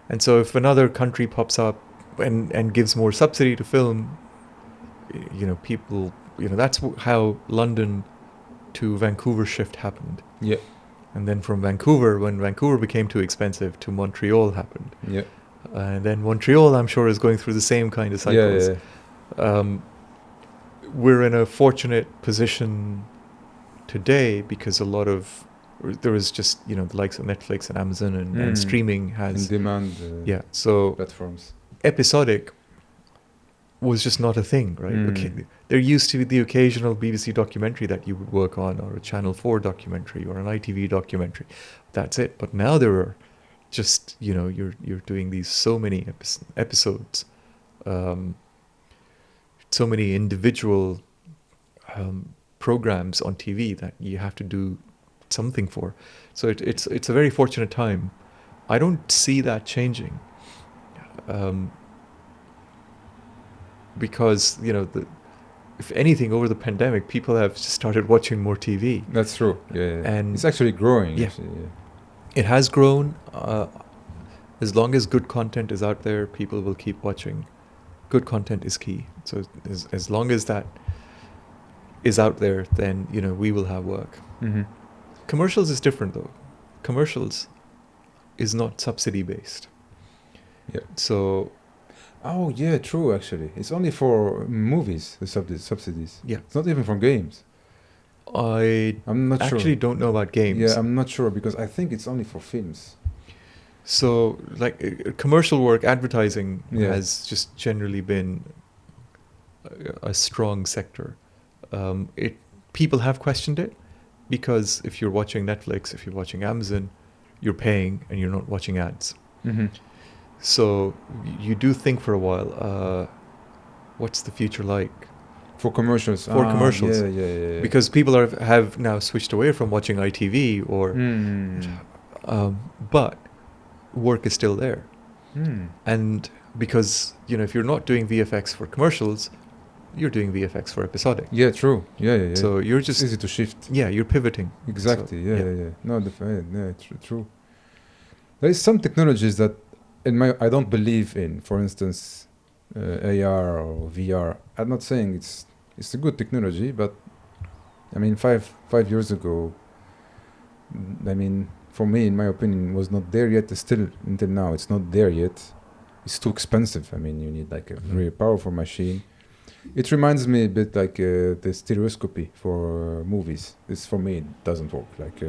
And so if another country pops up and gives more subsidy to film, people, that's how London to Vancouver shift happened. Yeah. And then from Vancouver, when Vancouver became too expensive, to Montreal happened. Yeah. And then Montreal, I'm sure, is going through the same kind of cycles. Yeah. We're in a fortunate position today because there is just, the likes of Netflix and Amazon and streaming In has, demand so platforms. episodic was just not a thing, right? Okay, there used to be the occasional BBC documentary that you would work on, or a Channel 4 documentary, or an ITV documentary. That's it. But now there are just, you're doing these so many episodes, so many individual programs on TV that you have to do something for. So it's a very fortunate time. I don't see that changing. Because, if anything, over the pandemic, people have started watching more TV. That's true. Yeah. And it's actually growing. Yeah. Actually, yeah. It has grown. As long as good content is out there, people will keep watching. Good content is key. So as long as that is out there, then, we will have work. Mm-hmm. Commercials is different, though. Commercials is not subsidy based. Yeah. So, Oh, yeah, true, actually. It's only for movies, the subsidies. yeah, It's not even for games. I'm not sure. actually don't know about games. Yeah, I'm not sure because I think it's only for films. So, commercial work, advertising Yeah. has just generally been a strong sector. People have questioned it because if you're watching Netflix, if you're watching Amazon, you're paying and you're not watching ads. Mm-hmm. So you do think for a while, what's the future like? For commercials. For commercials. Yeah. Because people have now switched away from watching ITV or, but work is still there. And because, if you're not doing VFX for commercials, you're doing VFX for episodic. Yeah, true. Yeah. So you're It's just, easy to shift. you're pivoting. Exactly. So, Yeah. No, true. There is some technologies that I don't believe in. For instance, AR or VR. I'm not saying it's a good technology, but I mean, five years ago, I mean, for me, in my opinion, was not there yet. Still, until now, it's not there yet. It's too expensive. I mean, you need like a very powerful machine. It reminds me a bit like the stereoscopy for movies. This, for me, it doesn't work. Like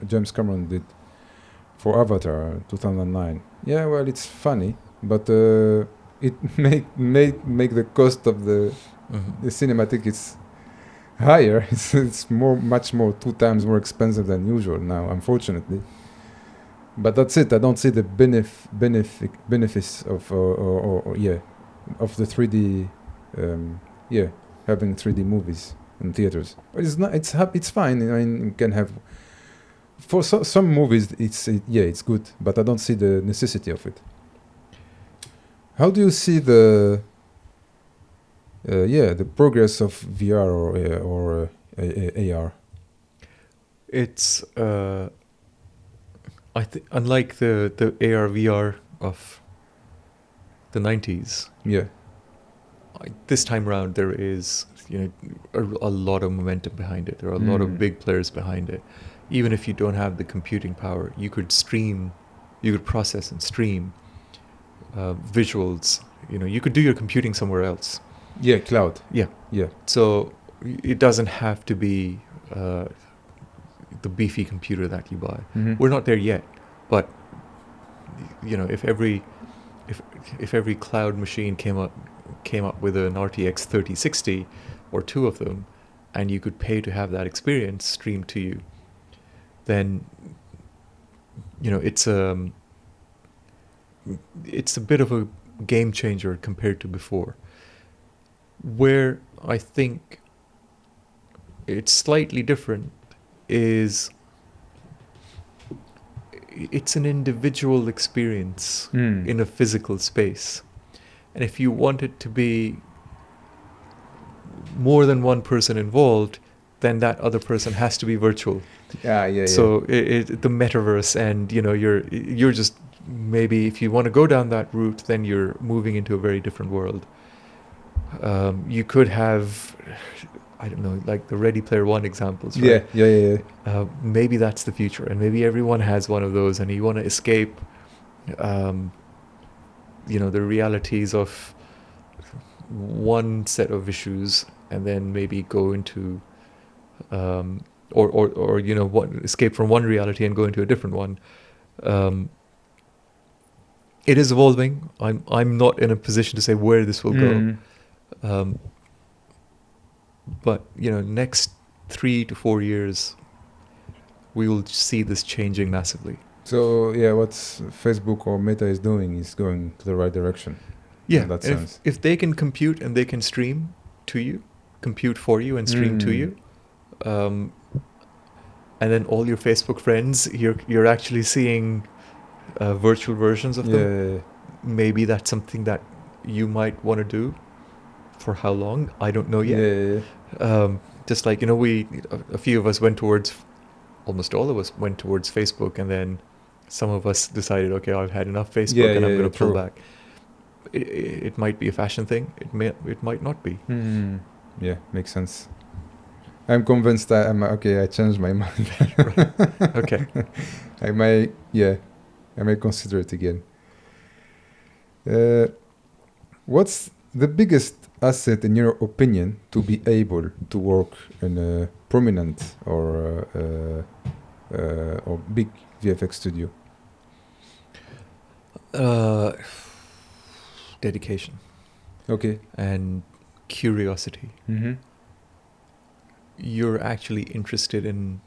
James Cameron did for Avatar 2009. Yeah, well, it's funny, but it make the cost of the cinematic is higher. It's much more 2 times more expensive than usual now, unfortunately. But that's it. I don't see the benefits of of the 3D having 3D movies in theaters. But it's not. It's fine. I mean, you can have. For some movies, it's good, but I don't see the necessity of it. How do you see the progress of VR or AR? It's unlike the AR VR of the 90s. Yeah. This time around, there is a lot of momentum behind it. There are a lot of big players behind it. Even if you don't have the computing power, you could stream You could process and stream visuals. You could do your computing somewhere else. Yeah, cloud. Yeah. Yeah. So it doesn't have to be the beefy computer that you buy. Mhm. We're not there yet, but if every cloud machine came up with an RTX 3060 or two of them, and you could pay to have that experience streamed to you, then it's a bit of a game changer compared to before. Where I think it's slightly different is it's an individual experience in a physical space. And if you want it to be more than one person involved, then that other person has to be virtual. Yeah. So the metaverse, and you're just, maybe if you want to go down that route, then you're moving into a very different world. You could have, I don't know, like the Ready Player One examples, right? Yeah. Maybe that's the future, and maybe everyone has one of those, and you want to escape, the realities of one set of issues, and then maybe go into, escape from one reality and go into a different one. It is evolving. I'm not in a position to say where this will go. But next 3 to 4 years, we will see this changing massively. So yeah, what Facebook or Meta is doing is going to the right direction. Yeah, in that and sense. if they can compute and they can stream to you, compute for you and stream to you, and then all your Facebook friends, you're actually seeing virtual versions of them. Yeah. Maybe that's something that you might want to do. For how long? I don't know yet. Yeah. Just like, a few of us almost all of us went towards Facebook, and then some of us decided, okay, I've had enough Facebook, and I'm going to pull back. It might be a fashion thing. It might not be. Yeah, makes sense. I'm convinced I changed my mind. Okay. I may consider it again. What's the biggest asset, in your opinion, to be able to work in a prominent or big VFX studio? Dedication. Okay. And curiosity. Mm-hmm. You're actually interested in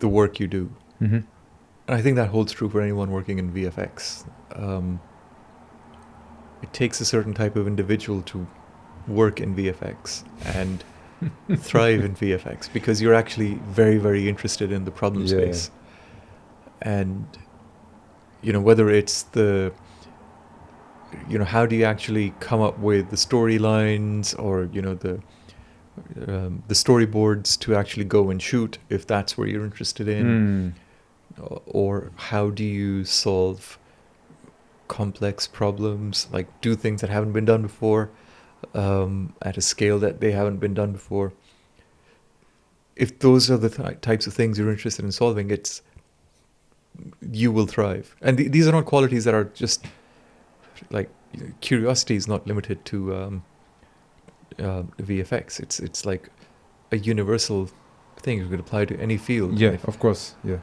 the work you do. Mm-hmm. And I think that holds true for anyone working in VFX. It takes a certain type of individual to work in VFX and thrive in VFX, because you're actually very, very interested in the problem space. And, whether it's how do you actually come up with the storylines, or, the storyboards to actually go and shoot, if that's where you're interested in, or how do you solve complex problems, like do things that haven't been done before, at a scale that they haven't been done before. If those are the types of things you're interested in solving, you will thrive. And these are not qualities that are just like, curiosity is not limited to VFX. It's like a universal thing you could apply to any field. Yeah, of course. Yeah.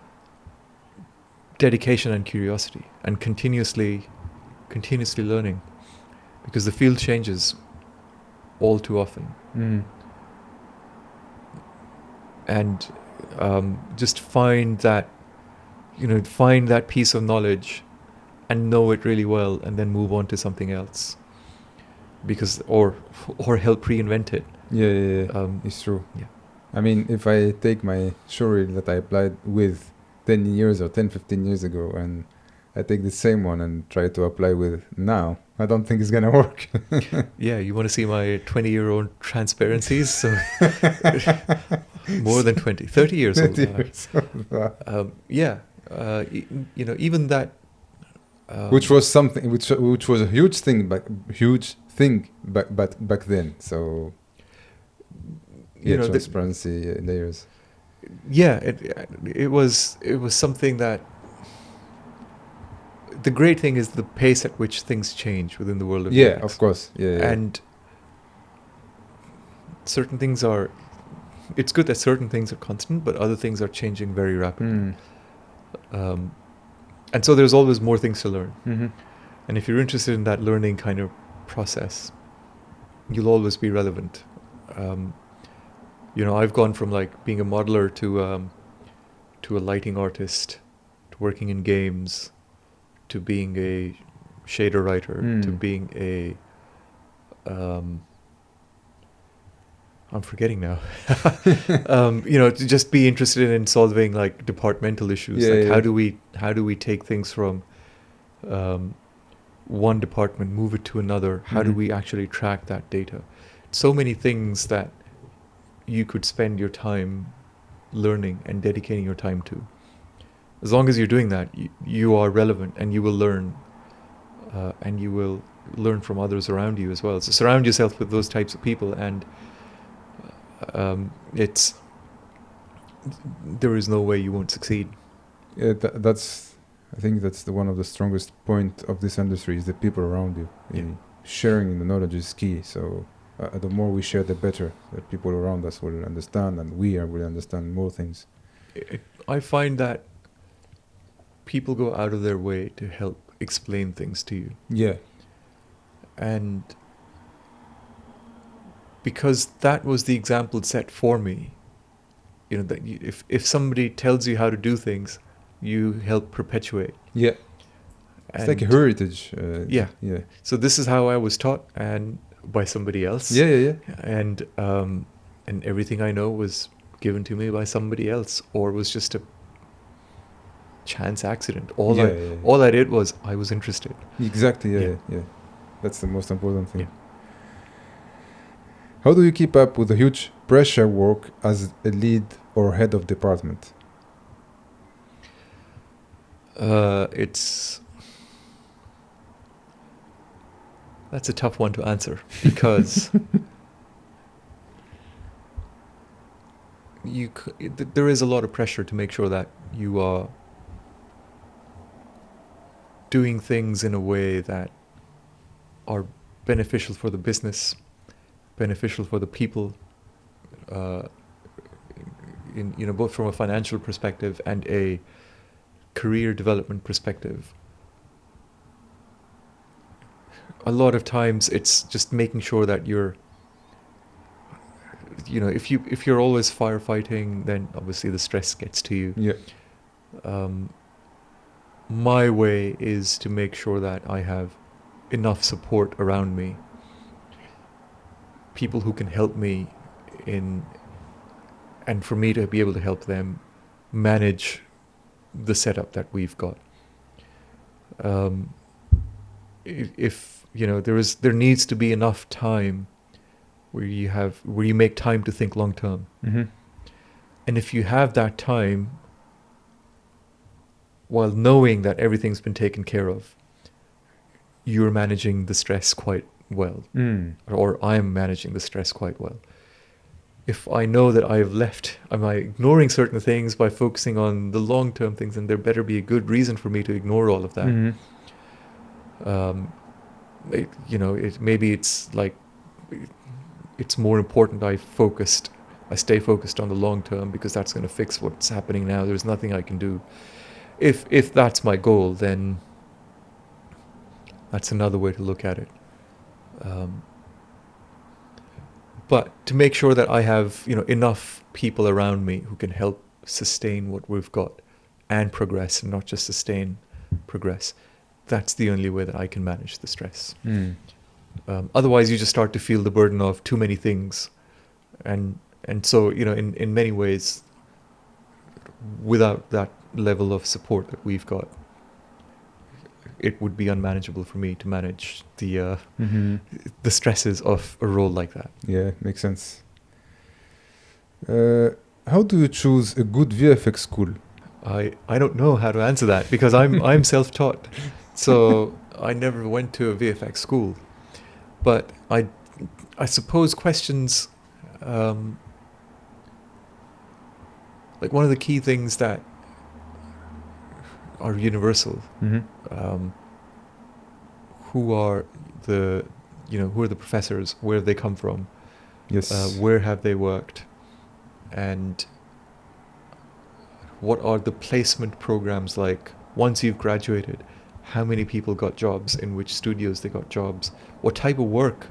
Dedication and curiosity, and continuously learning, because the field changes all too often. And just find that piece of knowledge and know it really well, and then move on to something else, because or help reinvent it. Yeah. It's true. Yeah. I mean, if I take my showreel that I applied with 10 years or 10, 15 years ago, and I take the same one and try to apply with now, I don't think it's going to work. Yeah, you want to see my 20-year-old transparencies? So more than 20, 30 years old. 30 years old. Even that... which was something, which was a huge thing back then. So, transparency layers. yeah, it was something that. The great thing is the pace at which things change within the world of Yeah, VFX. of course. Yeah. And certain things are. It's good that certain things are constant, but other things are changing very rapidly. Mm. And so there's always more things to learn. Mm-hmm. And if you're interested in that learning kind of process, you'll always be relevant. I've gone from like being a modeler to a lighting artist, to working in games, to being a shader writer, to being a I'm forgetting now. To just be interested in solving like departmental issues. Yeah, like yeah. how do we take things from one department, move it to another? How do Mhm. we actually track that data? So many things that you could spend your time learning and dedicating your time to. As long as you're doing that, you are relevant, and you will learn, and you will learn from others around you as well. So surround yourself with those types of people, and there is no way you won't succeed. Yeah, I think that's one of the strongest point of this industry is the people around you. Yeah. Sharing the knowledge is key. So the more we share, the better. The people around us will understand, and will understand more things. I find that people go out of their way to help explain things to you. Yeah. And because that was the example set for me, that if somebody tells you how to do things, you help perpetuate. Yeah. It's like a heritage. Yeah. Yeah. So this is how I was taught, and by somebody else. Yeah. And everything I know was given to me by somebody else, or was just a chance accident. All I did was I was interested. Exactly. Yeah. That's the most important thing. Yeah. How do you keep up with the huge pressure work as a lead or head of department? That's a tough one to answer, because there is a lot of pressure to make sure that you are doing things in a way that are beneficial for the business, beneficial for the people, both from a financial perspective and a career development perspective. A lot of times it's just making sure that you're, if you're always firefighting, then obviously the stress gets to you. Yeah. My way is to make sure that I have enough support around me, people who can help me and for me to be able to help them manage the setup that we've got. If there needs to be enough time where you make time to think long term. Mm-hmm. And if you have that time, while knowing that everything's been taken care of, you're managing the stress quite well. Or I'm managing the stress quite well. If I know that am I ignoring certain things by focusing on the long-term things, and there better be a good reason for me to ignore all of that. Mm-hmm. Maybe it's like, it's more important I stay focused on the long term, because that's going to fix what's happening now. There's nothing I can do. If that's my goal, then that's another way to look at it. But to make sure that I have enough people around me who can help sustain what we've got and progress, and not just sustain, progress. That's the only way that I can manage the stress. Otherwise, you just start to feel the burden of too many things, and so in many ways, without that level of support that we've got, it would be unmanageable for me to manage the stresses of a role like that. Yeah, makes sense. How do you choose a good VFX school? I don't know how to answer that, because I'm self-taught, so I never went to a VFX school. But I suppose questions like one of the key things that are universal. Who are the professors? Where have they come from? Yes. Where have they worked? And what are the placement programs like? Once you've graduated, how many people got jobs? In which studios they got jobs? What type of work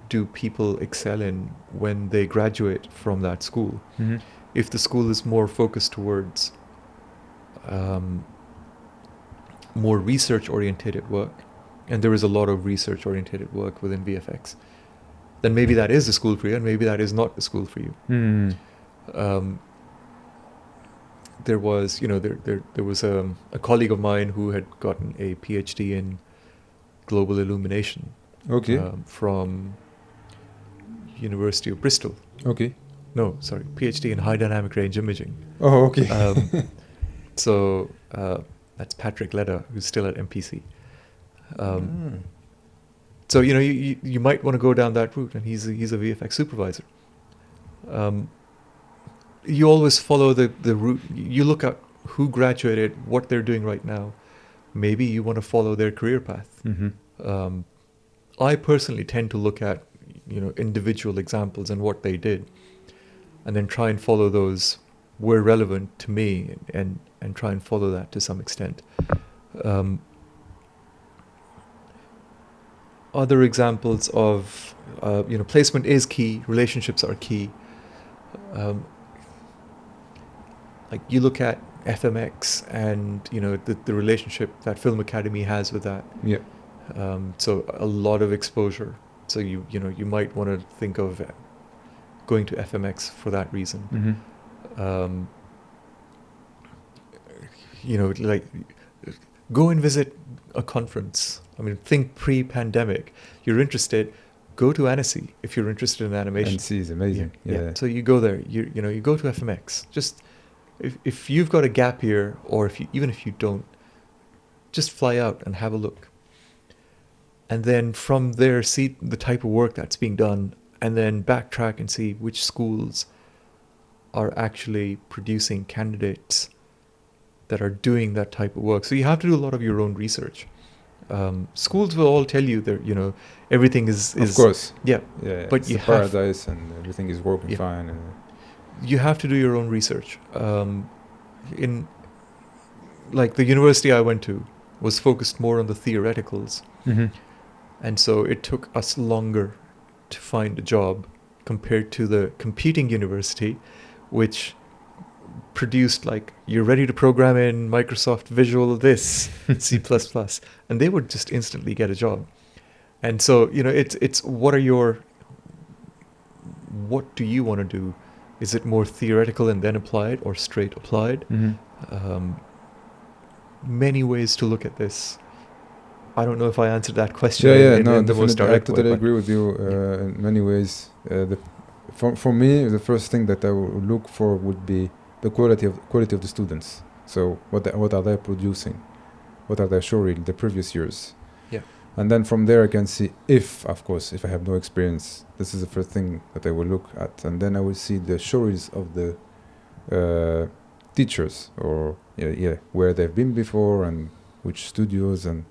do people excel in when they graduate from that school? If the school is more focused towards more research-oriented work, and there is a lot of research-oriented work within VFX, then maybe that is the school for you, and maybe that is not the school for you. There was, there was a colleague of mine who had gotten a PhD in global illumination. Okay. From University of Bristol. Okay. No, sorry, PhD in high dynamic range imaging. Oh, okay. So that's Patrick Leda, who's still at MPC. So you might want to go down that route, and he's a VFX supervisor. You always follow the route. You look at who graduated, what they're doing right now. Maybe you want to follow their career path. I personally tend to look at individual examples and what they did, and then try and follow those where relevant to me, and try and follow that to some extent. Other examples of placement is key, relationships are key. Like you look at FMX and the relationship that Film Academy has with that. Yeah. So a lot of exposure. So you might want to think of going to FMX for that reason. Like go and visit a conference. I mean, think pre-pandemic. You're interested, go to Annecy if you're interested in animation. Annecy is amazing. Yeah. So you go there. You go to FMX. Just if you've got a gap here, or even if you don't, just fly out and have a look. And then from there, see the type of work that's being done, and then backtrack and see which schools are actually producing candidates that are doing that type of work. So you have to do a lot of your own research. Schools will all tell you that everything is of course. Yeah. But it's you the paradise and everything is working fine. You have to do your own research. In like the university I went to was focused more on the theoreticals. And so it took us longer to find a job compared to the competing university, which produced like, you're ready to program in Microsoft Visual this, C++, and they would just instantly get a job. And so, it's what do you want to do? Is it more theoretical and then applied, or straight applied? Many ways to look at this. I don't know if I answered that question. In the most direct way. I totally agree with you in many ways. For me, the first thing that I would look for would be the quality of the students. So what are they producing? What are they showing the previous years? Yeah. And then from there I can see if I have no experience, this is the first thing that I will look at. And then I will see the showreels of the teachers, or where they've been before and which studios. And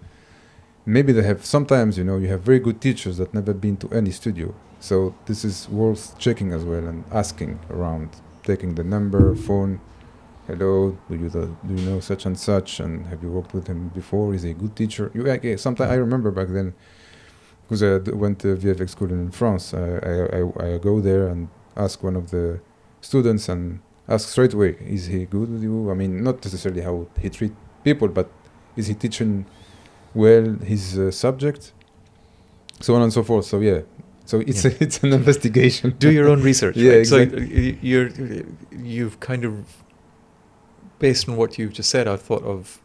maybe they have, sometimes you have very good teachers that never been to any studio. So this is worth checking as well, and asking around, taking the number, phone. Hello, do you know such and such, and have you worked with him before? Is he a good teacher? Sometimes I remember back then, because I went to VFX school in France. I go there and ask one of the students and ask straight away, is he good with you? I mean, not necessarily how he treat people, but is he teaching well his subject? So on and so forth. So so it's an investigation. Do your own research. Yeah, right? exactly. So you've kind of, based on what you've just said, I've thought of,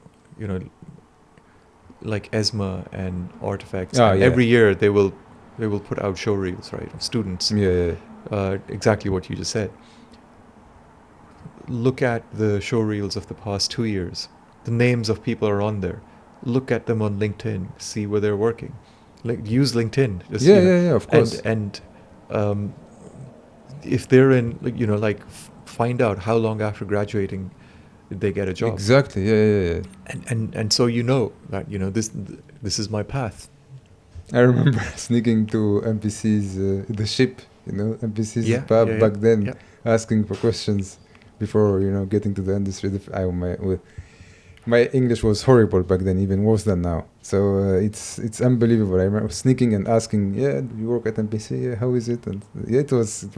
like ESMA and Artifacts. Every year they will put out show reels, right, of students. Exactly what you just said. Look at the show reels of the past 2 years. The names of people are on there. Look at them on LinkedIn. See where they're working. Use LinkedIn. Just, of course. And if they're in, find out how long after graduating did they get a job. Exactly. Yeah. And so you know that this is my path. I remember sneaking to NPC's the ship, NPC's pub back then, Yeah. asking for questions before getting to the industry. My English was horrible back then, even worse than now. So it's unbelievable. I remember sneaking and asking, "Yeah, do you work at NPC? Yeah, how is it?" And yeah, it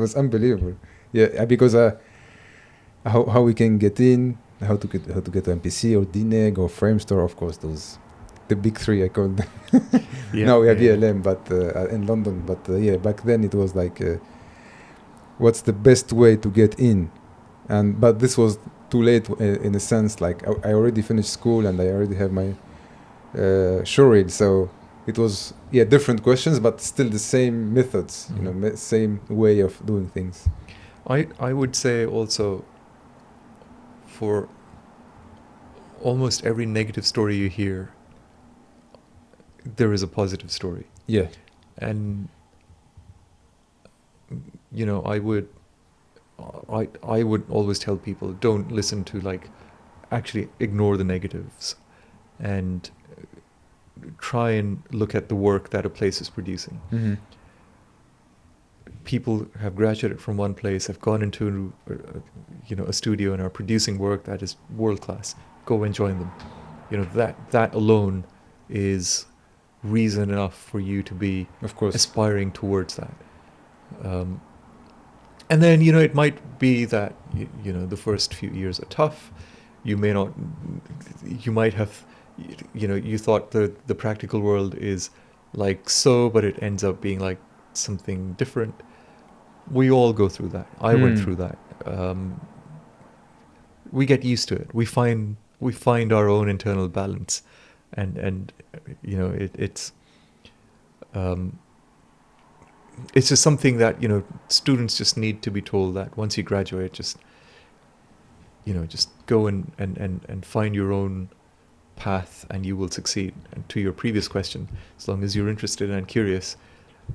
was unbelievable. Yeah, because how we can get in, how to get to NPC or DNEG or Framestore, of course, the big three I call them. Now we have ELM, but in London. But back then it was like, what's the best way to get in? But this was too late in a sense. Like I already finished school and I already have my showreel, so it was different questions, but still the same methods. Same way of doing things. I would say also, for almost every negative story you hear, there is a positive story. Yeah. And I would always tell people, don't listen to actually ignore the negatives and try and look at the work that a place is producing. Mm-hmm. People have graduated from one place, have gone into a studio and are producing work that is world class. Go and join them. That alone is reason enough for you to be, of course, aspiring towards that. And then it might be that the first few years are tough. You might have you thought the practical world is but it ends up being like something different. We all go through that. I went through that. We get used to it. We find our own internal balance, and it's just something that students just need to be told that once you graduate, just go and find your own path and you will succeed. And to your previous question, as long as you're interested and curious,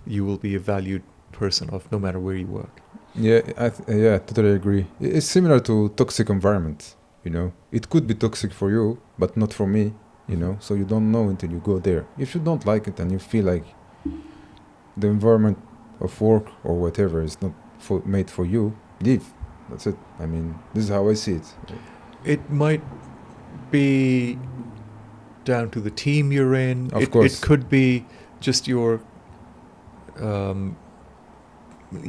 you will be a valued person of no matter where you work. Yeah, totally agree. It's similar to toxic environment. It could be toxic for you, but not for me. So you don't know until you go there. If you don't like it and you feel like the environment of work or whatever is not made for you, leave. That's it. I mean, this is how I see it. It might be down to the team you're in. Of course. It could be just your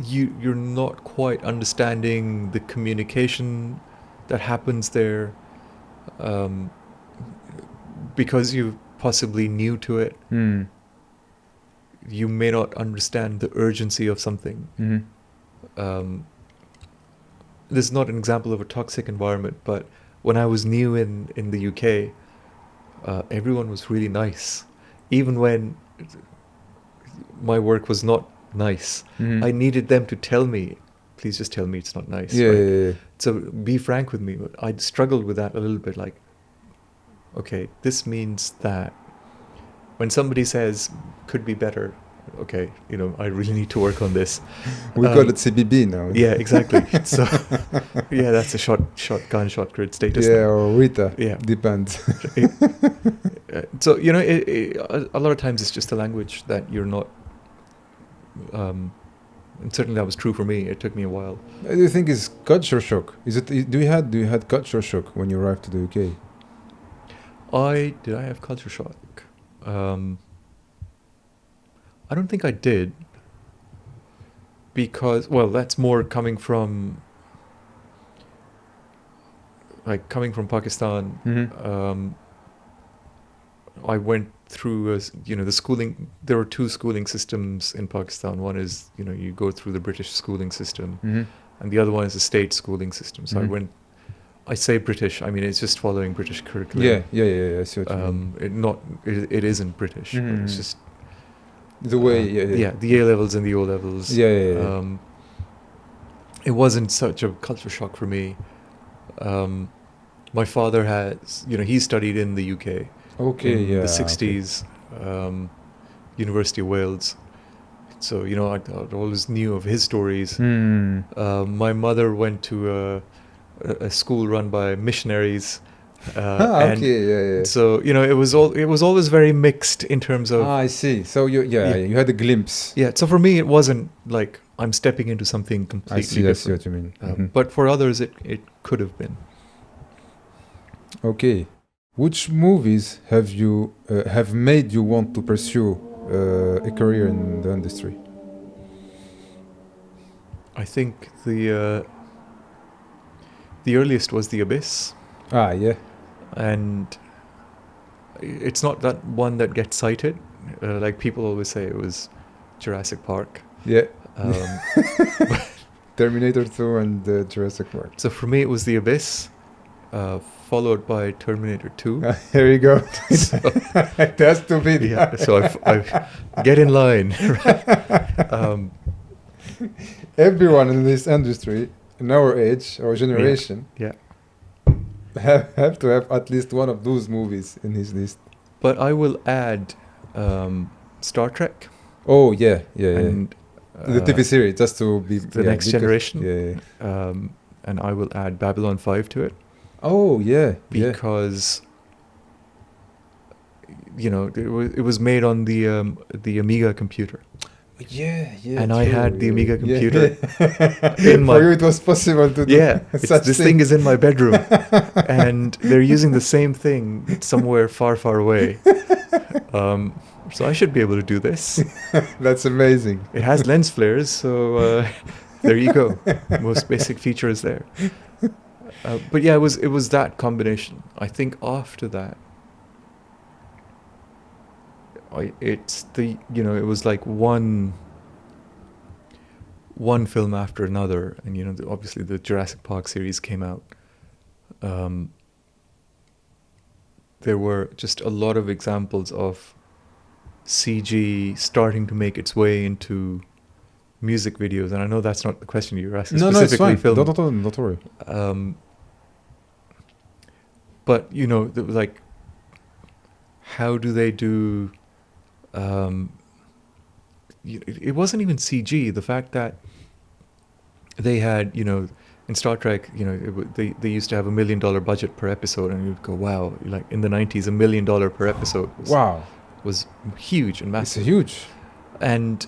you're not quite understanding the communication that happens there, because you're possibly new to it. You may not understand the urgency of something. This is not an example of a toxic environment, but when I was new in the UK, everyone was really nice. Even when my work was not nice, I needed them to tell me, please just tell me it's not nice. Yeah. So be frank with me. But I struggled with that a little bit. Like, okay, this means that when somebody says could be better, okay, I really need to work on this. We call it CBB now. Yeah, exactly. So yeah, that's a shot grid status. Yeah, now. or Rita. Yeah, depends. So a lot of times it's just the language that you're not. And certainly that was true for me. It took me a while. Do you think it's culture shock? Do you had culture shock when you arrived to the UK? Did I have culture shock? I don't think I did, because that's more coming from Pakistan. I went through the schooling. There were two schooling systems in Pakistan. One is you go through the British schooling system, and the other one is the state schooling system. So I say British. I mean, it's just following British curriculum. Yeah. I see what you mean. It isn't British, but it's just the way. The A levels and the O levels. Yeah. It wasn't such a culture shock for me. My father has, he studied in the UK. Okay, in the 60s, University of Wales. So I always knew of his stories. Hmm. My mother went to a school run by missionaries, and Okay, yeah. so it was always very mixed in terms of I see. So Yeah. you had a glimpse. yeah. So for me, it wasn't like I'm stepping into something completely I see different. what you mean. Mhm. But for others, it could have been. Okay. Which movies have made you want to pursue a career in the industry? I think the earliest was The Abyss, Ah, yeah. and it's not that one that gets cited. Like people always say, it was Jurassic Park. Yeah. Um, Terminator 2 and Jurassic Park. so for me, it was The Abyss, followed by Terminator 2. Here you go. So, It has to be. yeah, so I get in line. Right? Everyone in this industry, in our age or generation, Yeah. have to have at least one of those movies in his list. But I will add Star Trek Oh yeah. and The TV series, just to be The Next Generation. Yeah. And I will add Babylon 5 to it Oh yeah. because it was made on the Amiga computer. Yeah. And I had the Amiga computer Yeah. in my- For you, it was possible to do. Yeah, such this thing is in my bedroom, and they're using the same thing somewhere far, far away. So I should be able to do this. That's amazing. It has lens flares, so there you go. Most basic feature is there. But yeah, it was that combination. I think after that, it was like one film after another, and obviously the Jurassic Park series came out. There were just a lot of examples of CG starting to make its way into music videos, and I know that's not the question you're asking. No, it's specifically fine. film. Don't worry. But like, how do they do? It wasn't even CG. The fact that they had, in Star Trek, they used to have $1 million budget per episode, and you'd go, wow, like in the 90s, $1 million per episode was huge and massive. It's huge. And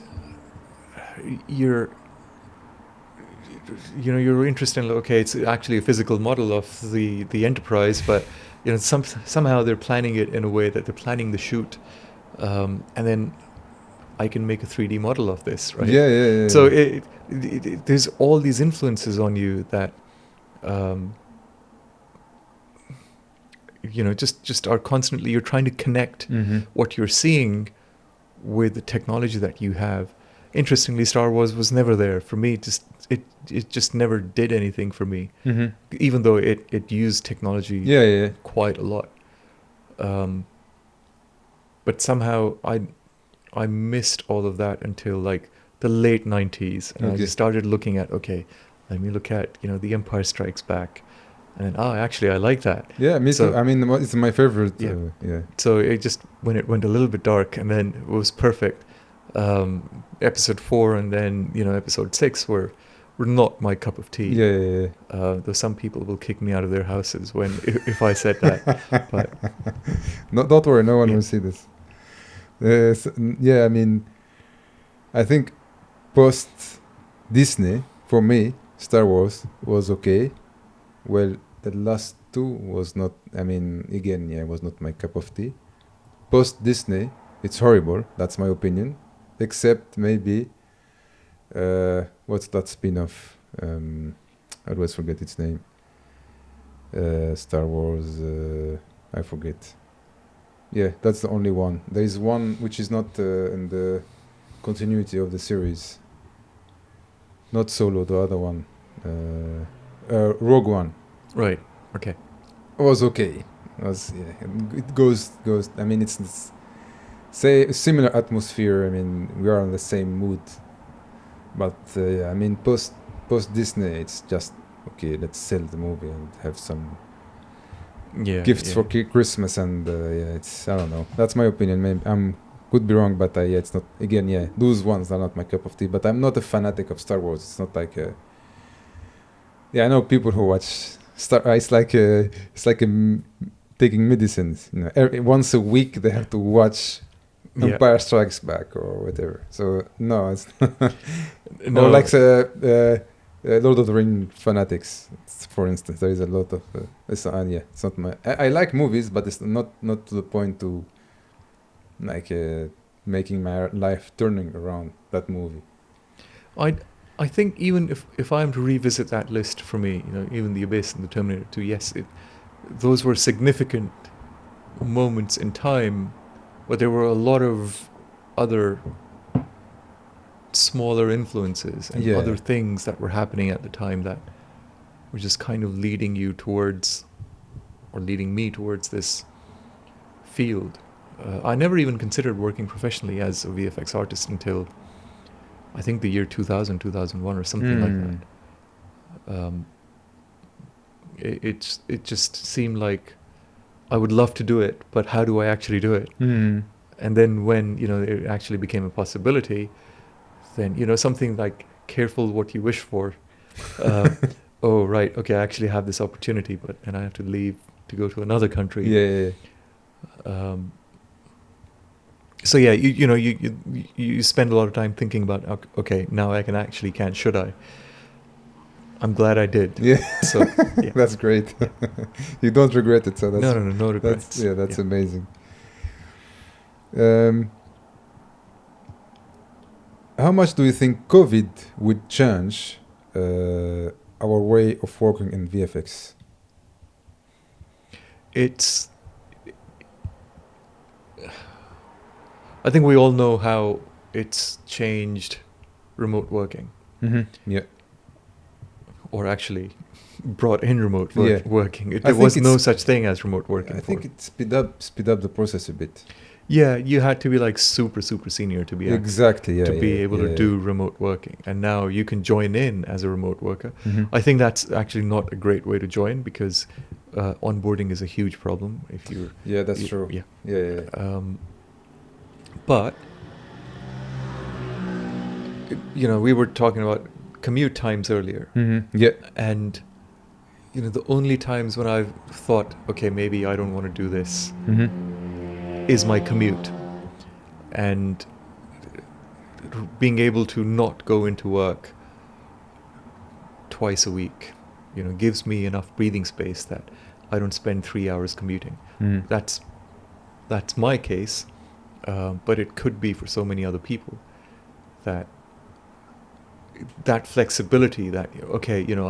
you're interested in, okay, it's actually a physical model of the Enterprise, but somehow they're planning it in a way that they're planning the shoot, and then I can make a 3D model of this, right? Yeah. So there's all these influences on you that just are constantly, you're trying to connect what you're seeing with the technology that you have. Interestingly, Star Wars was never there for me. It just never did anything for me, even though it used technology quite a lot. But somehow I missed all of that until like the late 90s, and I just started looking at, okay, let me look at The Empire Strikes Back, and actually I like that. Yeah, me too. I mean, it's my favorite. Yeah. So it just, when it went a little bit dark, and then it was perfect. Episode 4 and then episode 6 were not my cup of tea. Yeah. Though some people will kick me out of their houses if I said that. But no, don't worry, no one will see this. I mean, I think post Disney, for me, Star Wars was okay. Well, the last two was not. I mean, again, it was not my cup of tea. Post Disney, it's horrible. That's my opinion. Except maybe, what's that spin-off? I always forget its name. Star Wars. I forget. Yeah, that's the only one. There is one which is not in the continuity of the series. Not Solo, the other one. Rogue One. Right. Okay. It was okay. It goes. I mean, it's say similar atmosphere. I mean, we are in the same mood. But I mean, post Disney, it's just okay. Let's sell the movie and have some gifts for Christmas, and it's, I don't know. That's my opinion. Maybe I'm Could be wrong, but yeah, it's not. Again, yeah, those ones are not my cup of tea. But I'm not a fanatic of Star Wars. It's not like a. Yeah, I know people who watch Star. It's like taking medicines. You know, once a week they have to watch Yeah. Empire Strikes Back or whatever. So no, it's No. or like Lord of the Ring fanatics. For instance, there is a lot of. Yeah, it's not my. I like movies, but it's not to the point to. Like making my life turning around that movie. I think even if I'm to revisit that list for me, you know, even The Abyss and The Terminator 2, yes, those were significant moments in time, but there were a lot of other smaller influences and Yeah. other things that were happening at the time that were just kind of leading you towards, or leading me towards this field. I never even considered working professionally as a VFX artist until I think the year 2000, 2001 or something like that. It just seemed like I would love to do it, but how do I actually do it? And then when, you know, it actually became a possibility, then, you know, something like careful what you wish for. Oh, right, okay, I actually have this opportunity, and I have to leave to go to another country. Yeah. So yeah, you spend a lot of time thinking about, okay, now I can, should I? I'm glad I did. Yeah. So yeah. That's great. You don't regret it, so that's No regrets. That's amazing. How much do you think COVID would change our way of working in VFX? I think we all know how it's changed remote working. Yeah. Or actually brought in remote working. There was no such thing as remote working. I think it speed up the process a bit. Yeah, you had to be like super senior to be able to do remote working. And now you can join in as a remote worker. I think that's actually not a great way to join, because onboarding is a huge problem if you're... Yeah, that's true. Yeah. But, you know, we were talking about commute times earlier. Yeah. And, you know, the only times when I've thought, okay, maybe I don't want to do this is my commute. And being able to not go into work twice a week, you know, gives me enough breathing space that I don't spend 3 hours commuting. That's my case. But it could be for so many other people that flexibility, that, okay, you know,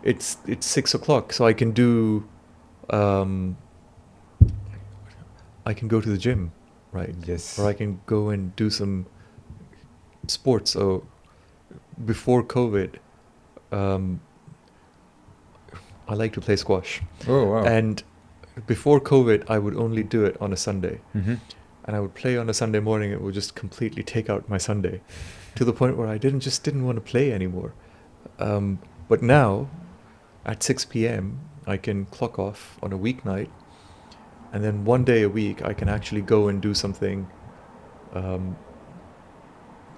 it's 6 o'clock, so I can do, I can go to the gym, right? Yes. Or I can go and do some sports. So before COVID, I like to play squash. Oh, wow. And before COVID, I would only do it on a Sunday. And I would play on a Sunday morning. It would just completely take out my Sunday, to the point where I didn't want to play anymore. But now, at 6 p.m., I can clock off on a weeknight, and then one day a week I can actually go and do something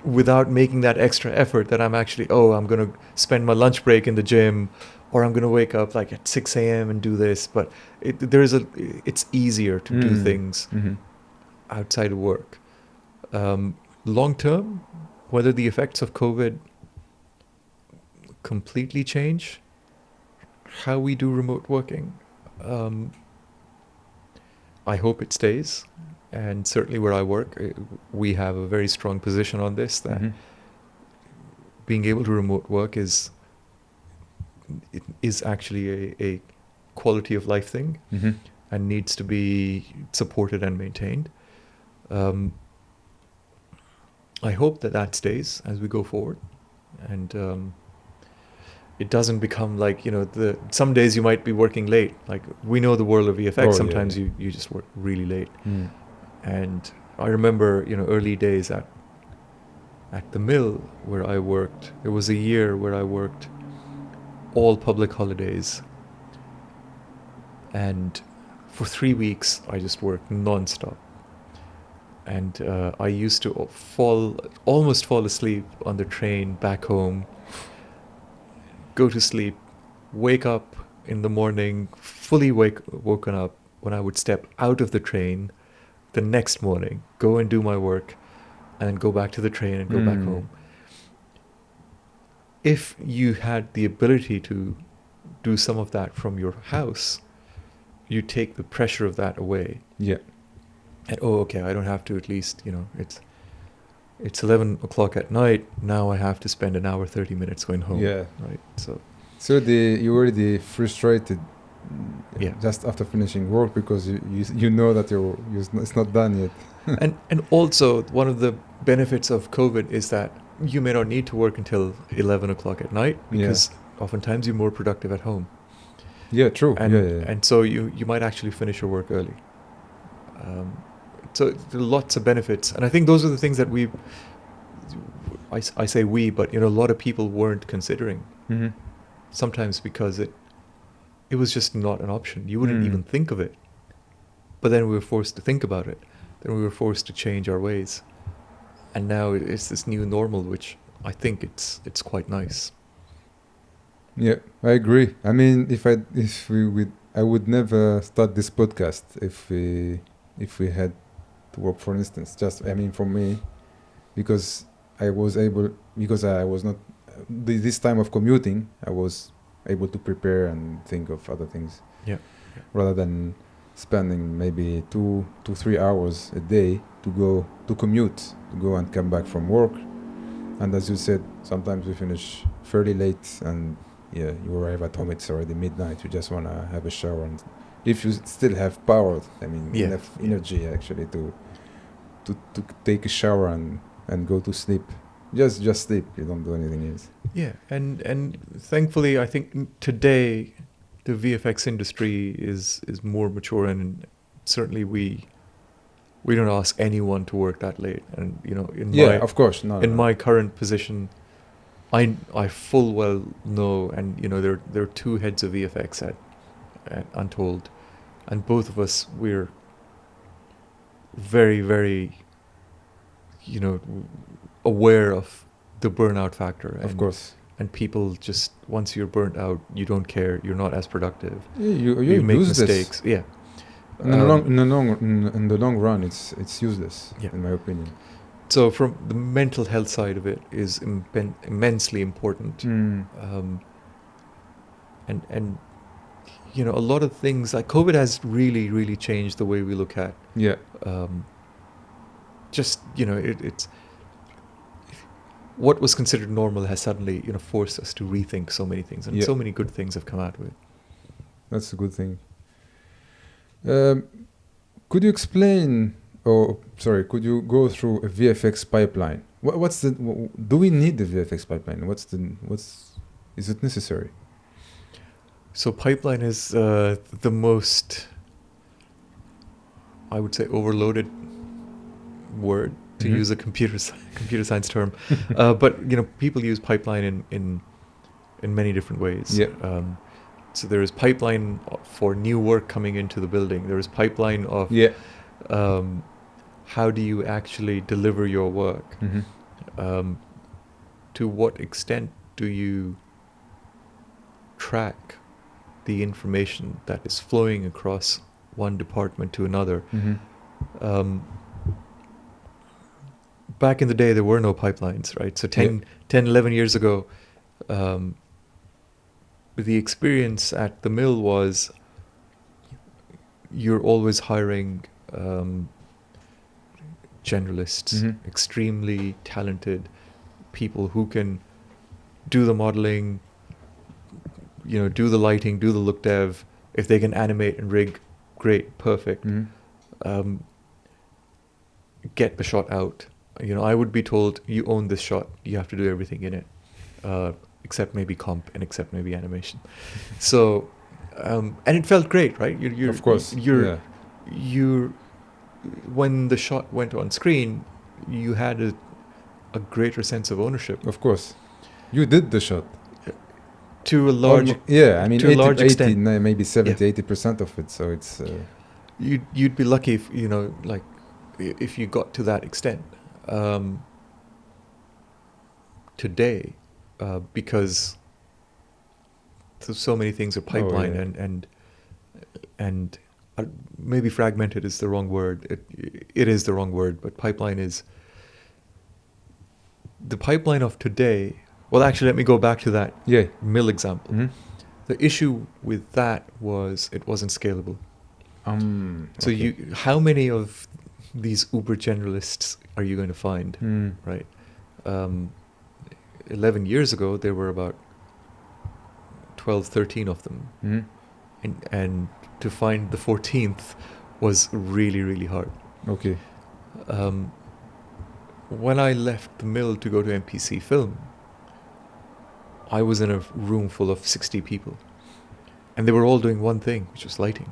without making that extra effort that I'm actually, I'm going to spend my lunch break in the gym, or I'm going to wake up like at 6 a.m. and do this. But it's easier to do things outside of work. Long term, whether the effects of COVID completely change how we do remote working, I hope it stays. And certainly where I work, we have a very strong position on this, that being able to remote work is actually a quality of life thing, and needs to be supported and maintained. I hope that stays as we go forward, and it doesn't become like, you know, some days you might be working late. Like, we know the world of VFX. Sometimes you just work really late. And I remember, you know, early days at the mill where I worked. There was a year where I worked all public holidays, and for 3 weeks I just worked non-stop. and I used to almost fall asleep on the train back home, go to sleep, wake up in the morning, fully woken up when I would step out of the train the next morning, go and do my work, and then go back to the train and go back home. If you had the ability to do some of that from your house, you take the pressure of that away. Yeah. And okay, I don't have to, at least, it's 11 o'clock at night. Now I have to spend an hour, 30 minutes going home. Yeah. Right. So you already frustrated Yeah. just after finishing work because you know that it's not done yet. and also one of the benefits of COVID is that you may not need to work until 11 o'clock at night, because oftentimes you're more productive at home. Yeah, true. And, yeah. and so you might actually finish your work early. So there are lots of benefits. And I think those are the things that I say we, but a lot of people weren't considering. Mm-hmm. Sometimes because it was just not an option. You wouldn't even think of it. But then we were forced to think about it. Then we were forced to change our ways. And now it's this new normal, which I think it's quite nice. Yeah, I agree. I mean, I would never start this podcast if we had to work, for instance. For me, because I was not this time of commuting, I was able to prepare and think of other things. Yeah. Rather than spending maybe 2 to 3 hours a day to commute, to go and come back from work. And as you said, sometimes we finish fairly late, and you arrive at home, it's already midnight. You just want to have a shower, and if you still have power, enough energy actually to take a shower and go to sleep. Just sleep. You don't do anything else. Yeah, and thankfully, I think today the VFX industry is more mature, and certainly we don't ask anyone to work that late. And Of course, no. My current position, I full well know, and there are two heads of VFX at Untold, and both of us, we're very, very aware of the burnout factor. Of course. And people just, once you're burnt out, you don't care. You're not as productive. Yeah, you make useless. mistakes. Yeah. In the long run, it's useless, in my opinion. So from the mental health side of it is immensely important. And a lot of things, like COVID has really, really changed the way we look at. Yeah. It's what was considered normal has suddenly forced us to rethink so many things, and so many good things have come out of it. That's a good thing. Could you explain, could you go through a VFX pipeline? Do we need the VFX pipeline? Is it necessary? So pipeline is the most, I would say, overloaded word, to use a computer science term. But people use pipeline in many different ways. Yeah. So there is pipeline for new work coming into the building. There is pipeline of how do you actually deliver your work? To what extent do you track the information that is flowing across one department to another? Back in the day, there were no pipelines, right? So 10, 11 years ago, the experience at the mill was you're always hiring generalists, extremely talented people who can do the modeling, do the lighting, do the look dev. If they can animate and rig, great, perfect. Get the shot out. I would be told, you own this shot, you have to do everything in it, except maybe comp and except maybe animation. So, and it felt great, right? Of course. When the shot went on screen, you had a greater sense of ownership. Of course. You did the shot. To a large to 80 extent. Maybe 70, 80% of it. So it's... You'd be lucky if, if you got to that extent today, because so many things are pipeline and maybe fragmented is the wrong word. It is the wrong word, but pipeline is the pipeline of today. Well, actually, let me go back to that mill example. Mm-hmm. The issue with that was it wasn't scalable. So okay. how many of these uber generalists are you going to find, right? 11 years ago, there were about 12, 13 of them. And to find the 14th was really, really hard. Okay. When I left the mill to go to MPC Film, I was in a room full of 60 people. And they were all doing one thing, which was lighting.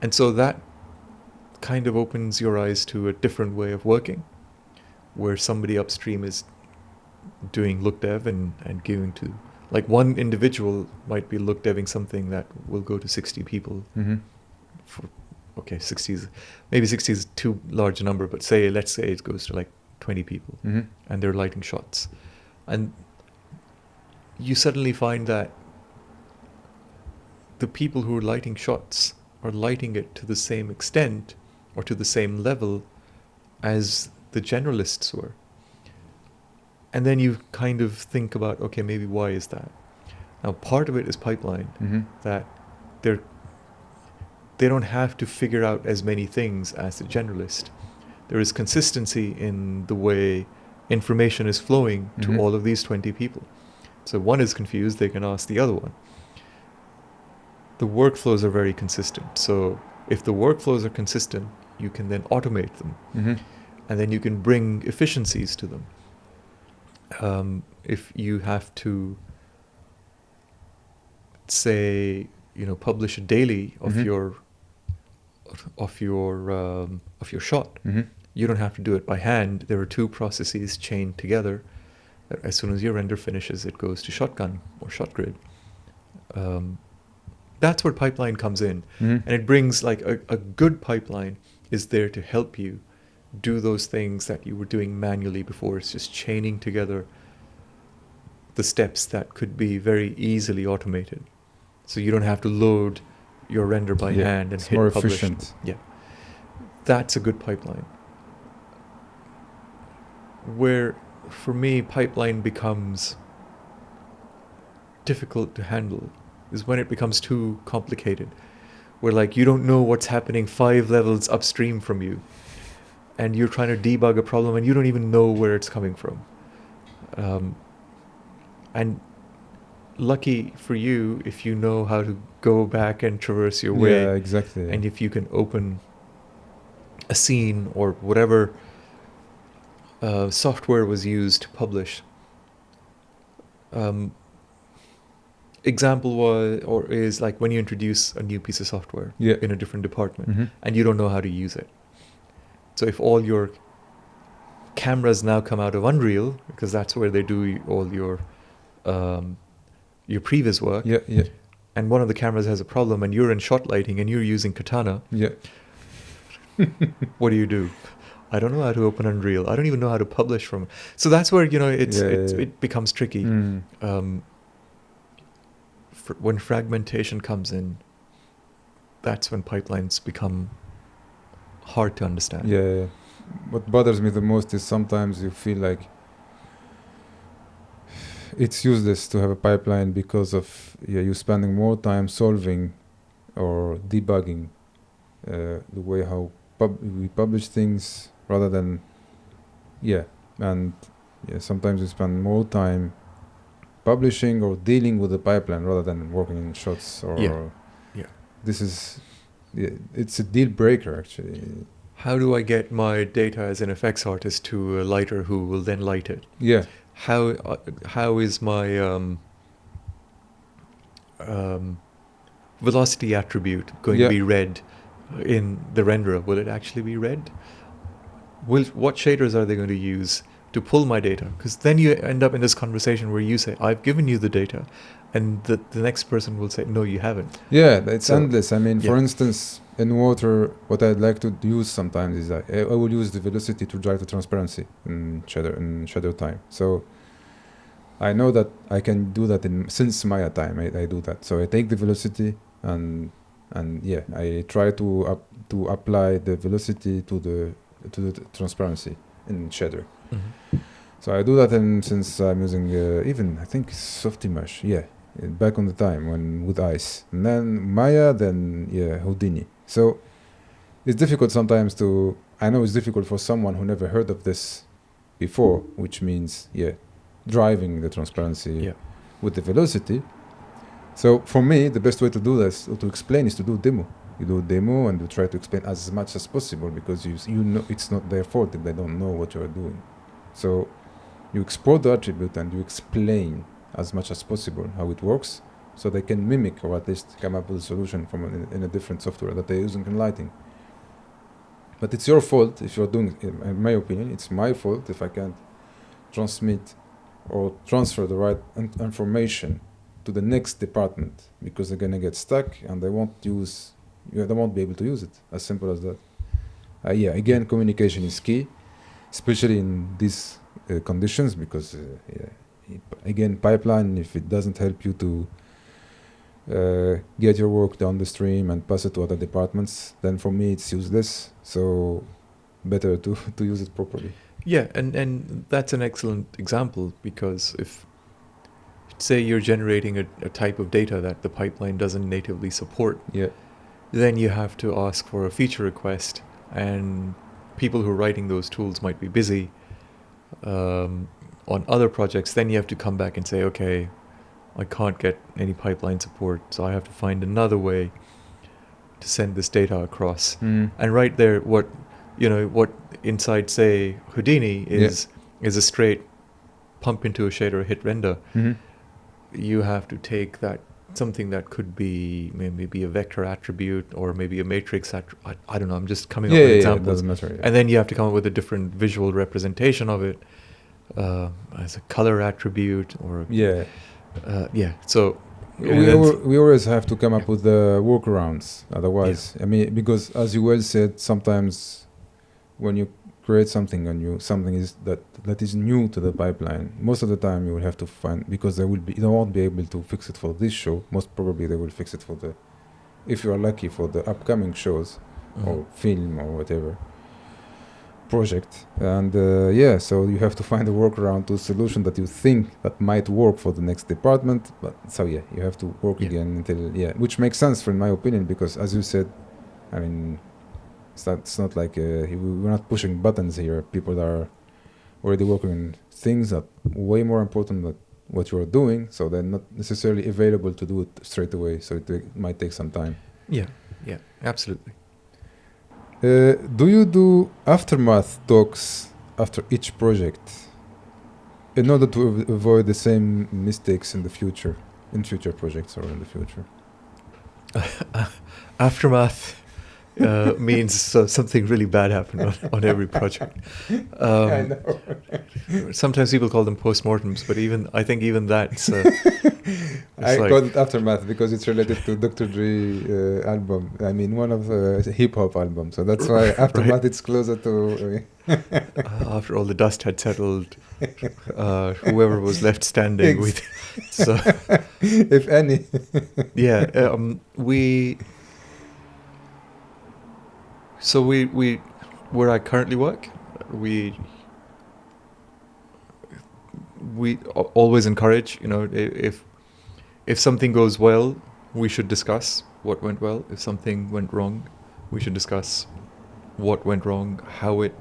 And so that kind of opens your eyes to a different way of working, where somebody upstream is doing look dev and giving to, like, one individual might be look deving something that will go to 60 people. Okay, 60 is too large a number, but let's say it goes to like 20 people, and they're lighting shots. And you suddenly find that the people who are lighting shots are lighting it to the same extent or to the same level as the generalists were. And then you kind of think about, okay, maybe why is that? Now, part of it is pipeline, that they don't have to figure out as many things as the generalist. There is consistency in the way information is flowing to all of these 20 people. So one is confused, they can ask the other one. The workflows are very consistent. So if the workflows are consistent, you can then automate them. And then you can bring efficiencies to them. If you have to, say, publish a daily of your shot, you don't have to do it by hand. There are two processes chained together. As soon as your render finishes, it goes to shotgun or shot grid. That's where pipeline comes in. And it brings, like, a good pipeline is there to help you do those things that you were doing manually before. It's just chaining together the steps that could be very easily automated. So you don't have to load your render by hand and hit more publish. Efficient. Yeah. That's a good pipeline. Where, for me, pipeline becomes difficult to handle is when it becomes too complicated, where, like, you don't know what's happening 5 levels upstream from you, and you're trying to debug a problem and you don't even know where it's coming from. And lucky for you if you know how to go back and traverse your way. Yeah, exactly. And if you can open a scene or whatever software was used to publish. Example is like when you introduce a new piece of software in a different department and you don't know how to use it. So if all your cameras now come out of Unreal, because that's where they do all your previs work, and one of the cameras has a problem and you're in shot lighting and you're using Katana, what do? I don't know how to open Unreal. I don't even know how to publish from. So that's where, it becomes tricky. When fragmentation comes in, that's when pipelines become hard to understand. Yeah. What bothers me the most is sometimes you feel like it's useless to have a pipeline because of you're spending more time solving or debugging the way how we publish things rather than sometimes you spend more time publishing or dealing with the pipeline rather than working in shots or this is it's a deal breaker actually. How do I get my data as an effects artist to a lighter who will then light it? How is my velocity attribute going to be read in the renderer? Will it actually be read? What shaders are they going to use to pull my data, because then you end up in this conversation where you say, I've given you the data, and the next person will say, no, you haven't. Yeah, it's So, endless. I mean, for yeah. instance, in water, what I'd like to use sometimes is I will use the velocity to drive the transparency in shadow time. So I know that I can do that since Maya time. I do that. So I take the velocity and yeah, I try to apply the velocity to the transparency in shadow. Mhm. So I do that, and since I'm using even I think Softimage, yeah, back on the time when with ice, and then Maya, then yeah Houdini. So it's difficult sometimes to. I know it's difficult for someone who never heard of this before, which means yeah, driving the transparency Yeah. with the velocity. So for me, the best way to do this or to explain is to do demo. You do a demo and you try to explain as much as possible, because you know it's not their fault if they don't know what you are doing. So you export the attribute and you explain as much as possible how it works, so they can mimic or at least come up with a solution from in a different software that they're using in lighting. But it's your fault if you're doing, in my opinion, it's my fault if I can't transmit or transfer the right information to the next department, because they're gonna get stuck and they won't be able to use it. As simple as that. Yeah, again, communication is key, especially in these conditions, because again, pipeline, if it doesn't help you to get your work down the stream and pass it to other departments, then for me it's useless. So better to use it properly. Yeah, and that's an excellent example, because if, say, you're generating a type of data that the pipeline doesn't natively support, Yeah. then you have to ask for a feature request, and people who are writing those tools might be busy on other projects. Then you have to come back and say, okay, I can't get any pipeline support, so I have to find another way to send this data across. Mm. And right there, what inside, say, Houdini is a straight pump into a shader, hit render. Mm-hmm. You have to take that, something that could be maybe a vector attribute or maybe a matrix attribute. I don't know, I'm just coming up with examples. It doesn't matter. Yeah. And then you have to come up with a different visual representation of it as a color attribute or so we always have to come up with the workarounds. Otherwise, I mean, because as you well said, sometimes when you create something and something is that is new to the pipeline, most of the time you will have to find, because they won't be able to fix it for this show. Most probably they will fix it for if you are lucky, for the upcoming shows or film or whatever project. And so you have to find a workaround to a solution that you think that might work for the next department. But so you have to work again until which makes sense in my opinion, because as you said, I mean, it's not like we're not pushing buttons here. People are already working on things that are way more important than what you are doing, so they're not necessarily available to do it straight away. So it might take some time. Yeah, absolutely. Do you do aftermath talks after each project in order to avoid the same mistakes in future projects or in the future? Aftermath means something really bad happened on every project. I know. Sometimes people call them postmortems, but I think even that's... I call it aftermath because it's related to Dr. Dre album. I mean, one of the hip-hop albums. So that's why aftermath it's closer to... after all the dust had settled, whoever was left standing with... So, if any. Where I currently work, we always encourage, if something goes well, we should discuss what went well. If something went wrong, we should discuss what went wrong, how it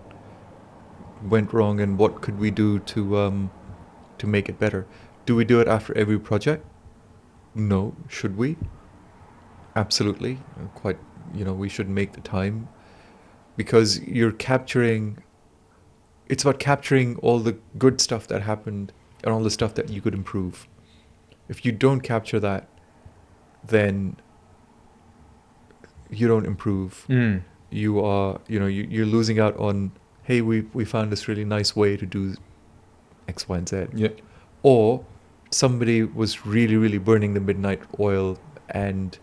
went wrong, and what could we do to make it better. Do we do it after every project? No. Should we? Absolutely. Quite, we should make the time, because it's about capturing all the good stuff that happened and all the stuff that you could improve. If you don't capture that, then you don't improve. You are, you're losing out on, hey, we found this really nice way to do X, Y, and Z. Yeah. Or somebody was really, really burning the midnight oil and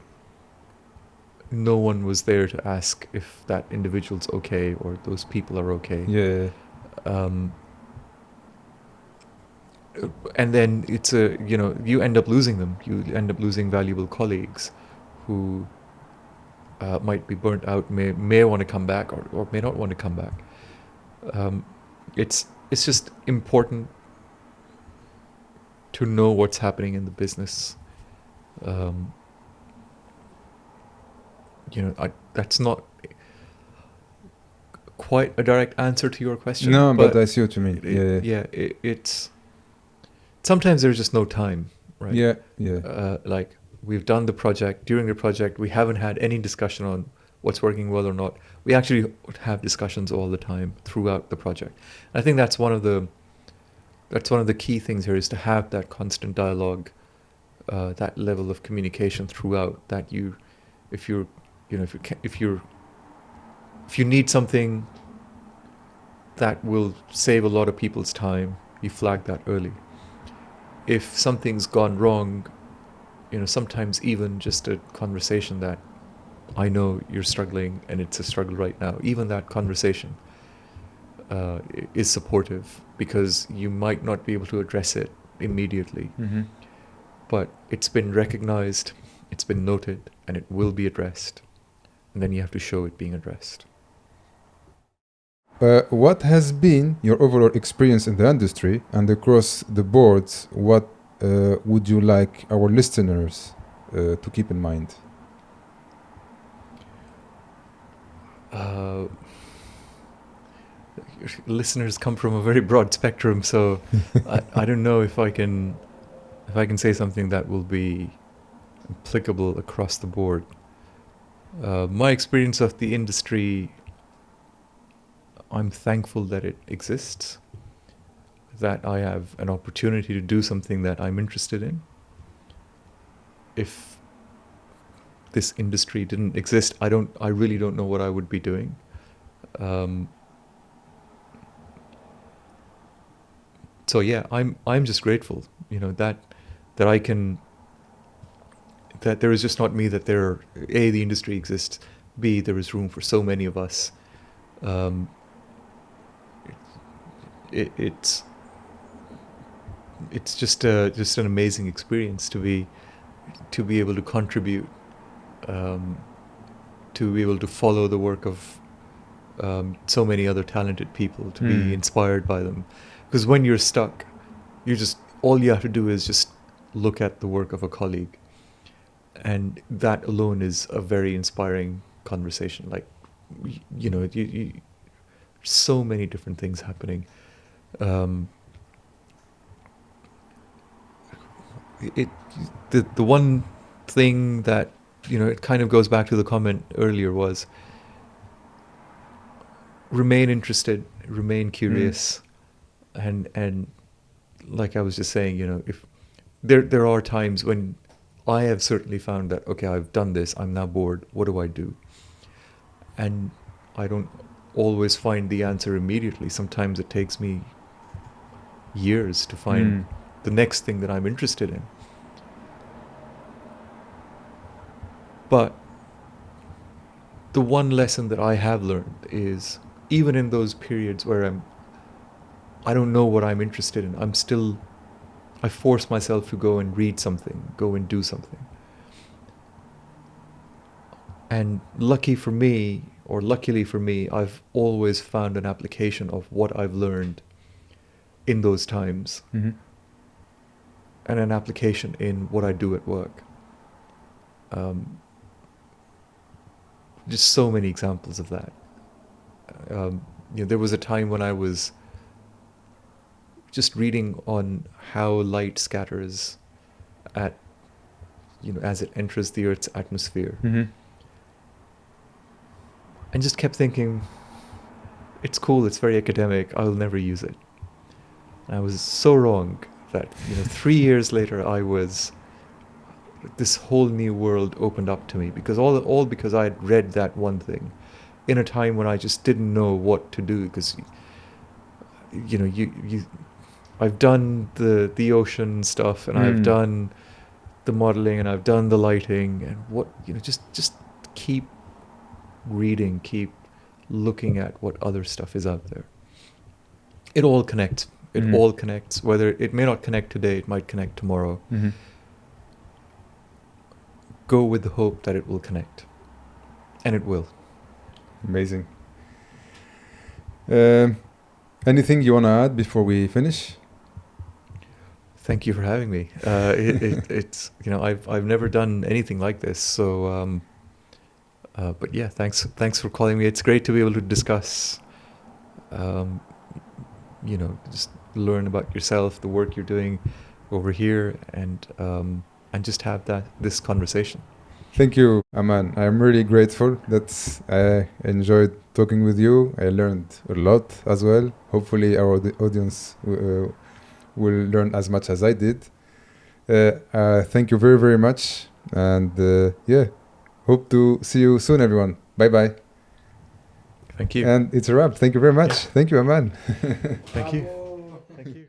no one was there to ask if that individual's okay or those people are okay. Yeah. And then it's you end up losing them. You end up losing valuable colleagues who might be burnt out, may want to come back or may not want to come back. It's just important to know what's happening in the business. That's not quite a direct answer to your question. No, but I see what you mean. It's sometimes there's just no time, right? Yeah. Like we've done the project. During the project, we haven't had any discussion on what's working well or not. We actually have discussions all the time throughout the project. And I think that's one of the key things here, is to have that constant dialogue, that level of communication throughout. That if you need something that will save a lot of people's time, you flag that early. If something's gone wrong, sometimes even just a conversation that, I know you're struggling and it's a struggle right now, even that conversation is supportive, because you might not be able to address it immediately. Mm-hmm. But it's been recognized, it's been noted, and it will be addressed. And then you have to show it being addressed. What has been your overall experience in the industry, and across the boards, what would you like our listeners to keep in mind? Listeners come from a very broad spectrum, so I don't know if I can say something that will be applicable across the board. My experience of the industry, I'm thankful that it exists, that I have an opportunity to do something that I'm interested in. If this industry didn't exist, I really don't know what I would be doing. So yeah, I'm just grateful, that I can, that there is just not me, that the industry exists, B, there is room for so many of us. It's just an amazing experience to be able to contribute, to be able to follow the work of so many other talented people, to be inspired by them. Because when you're stuck, all you have to do is just look at the work of a colleague, and that alone is a very inspiring conversation. Like, so many different things happening. The one thing that, it kind of goes back to the comment earlier, was remain interested, remain curious, and like I was just saying, if there are times when I have certainly found that, okay, I've done this, I'm now bored, what do I do? And I don't always find the answer immediately. Sometimes it takes me years to find the next thing that I'm interested in. But the one lesson that I have learned is, even in those periods where I don't know what I'm interested in, I force myself to go and read something, go and do something. And luckily for me, I've always found an application of what I've learned in those times, and an application in what I do at work. Just so many examples of that. There was a time when I was just reading on how light scatters as it enters the Earth's atmosphere. And just kept thinking, it's cool, it's very academic, I'll never use it. And I was so wrong that 3 years later this whole new world opened up to me, because all because I had read that one thing in a time when I just didn't know what to do, because I've done the ocean stuff, and I've done the modeling, and I've done the lighting, and what, you know, just keep reading, keep looking at what other stuff is out there. It all connects. It all connects. Whether it may not connect today, it might connect tomorrow. Go with the hope that it will connect, and it will. Amazing. Anything you want to add before we finish? Thank you for having me. It's, you know, I've never done anything like this, so but yeah, thanks for calling me. It's great to be able to discuss, you know, just learn about yourself, the work you're doing over here, and just have this conversation. Thank you, Amaan. I'm really grateful that I enjoyed talking with you. I learned a lot as well. Hopefully our audience will learn as much as I did. Thank you very, very much. And yeah, hope to see you soon, everyone. Bye-bye. Thank you. And it's a wrap. Thank you very much. Thank you, Amaan. Thank you. Thank you.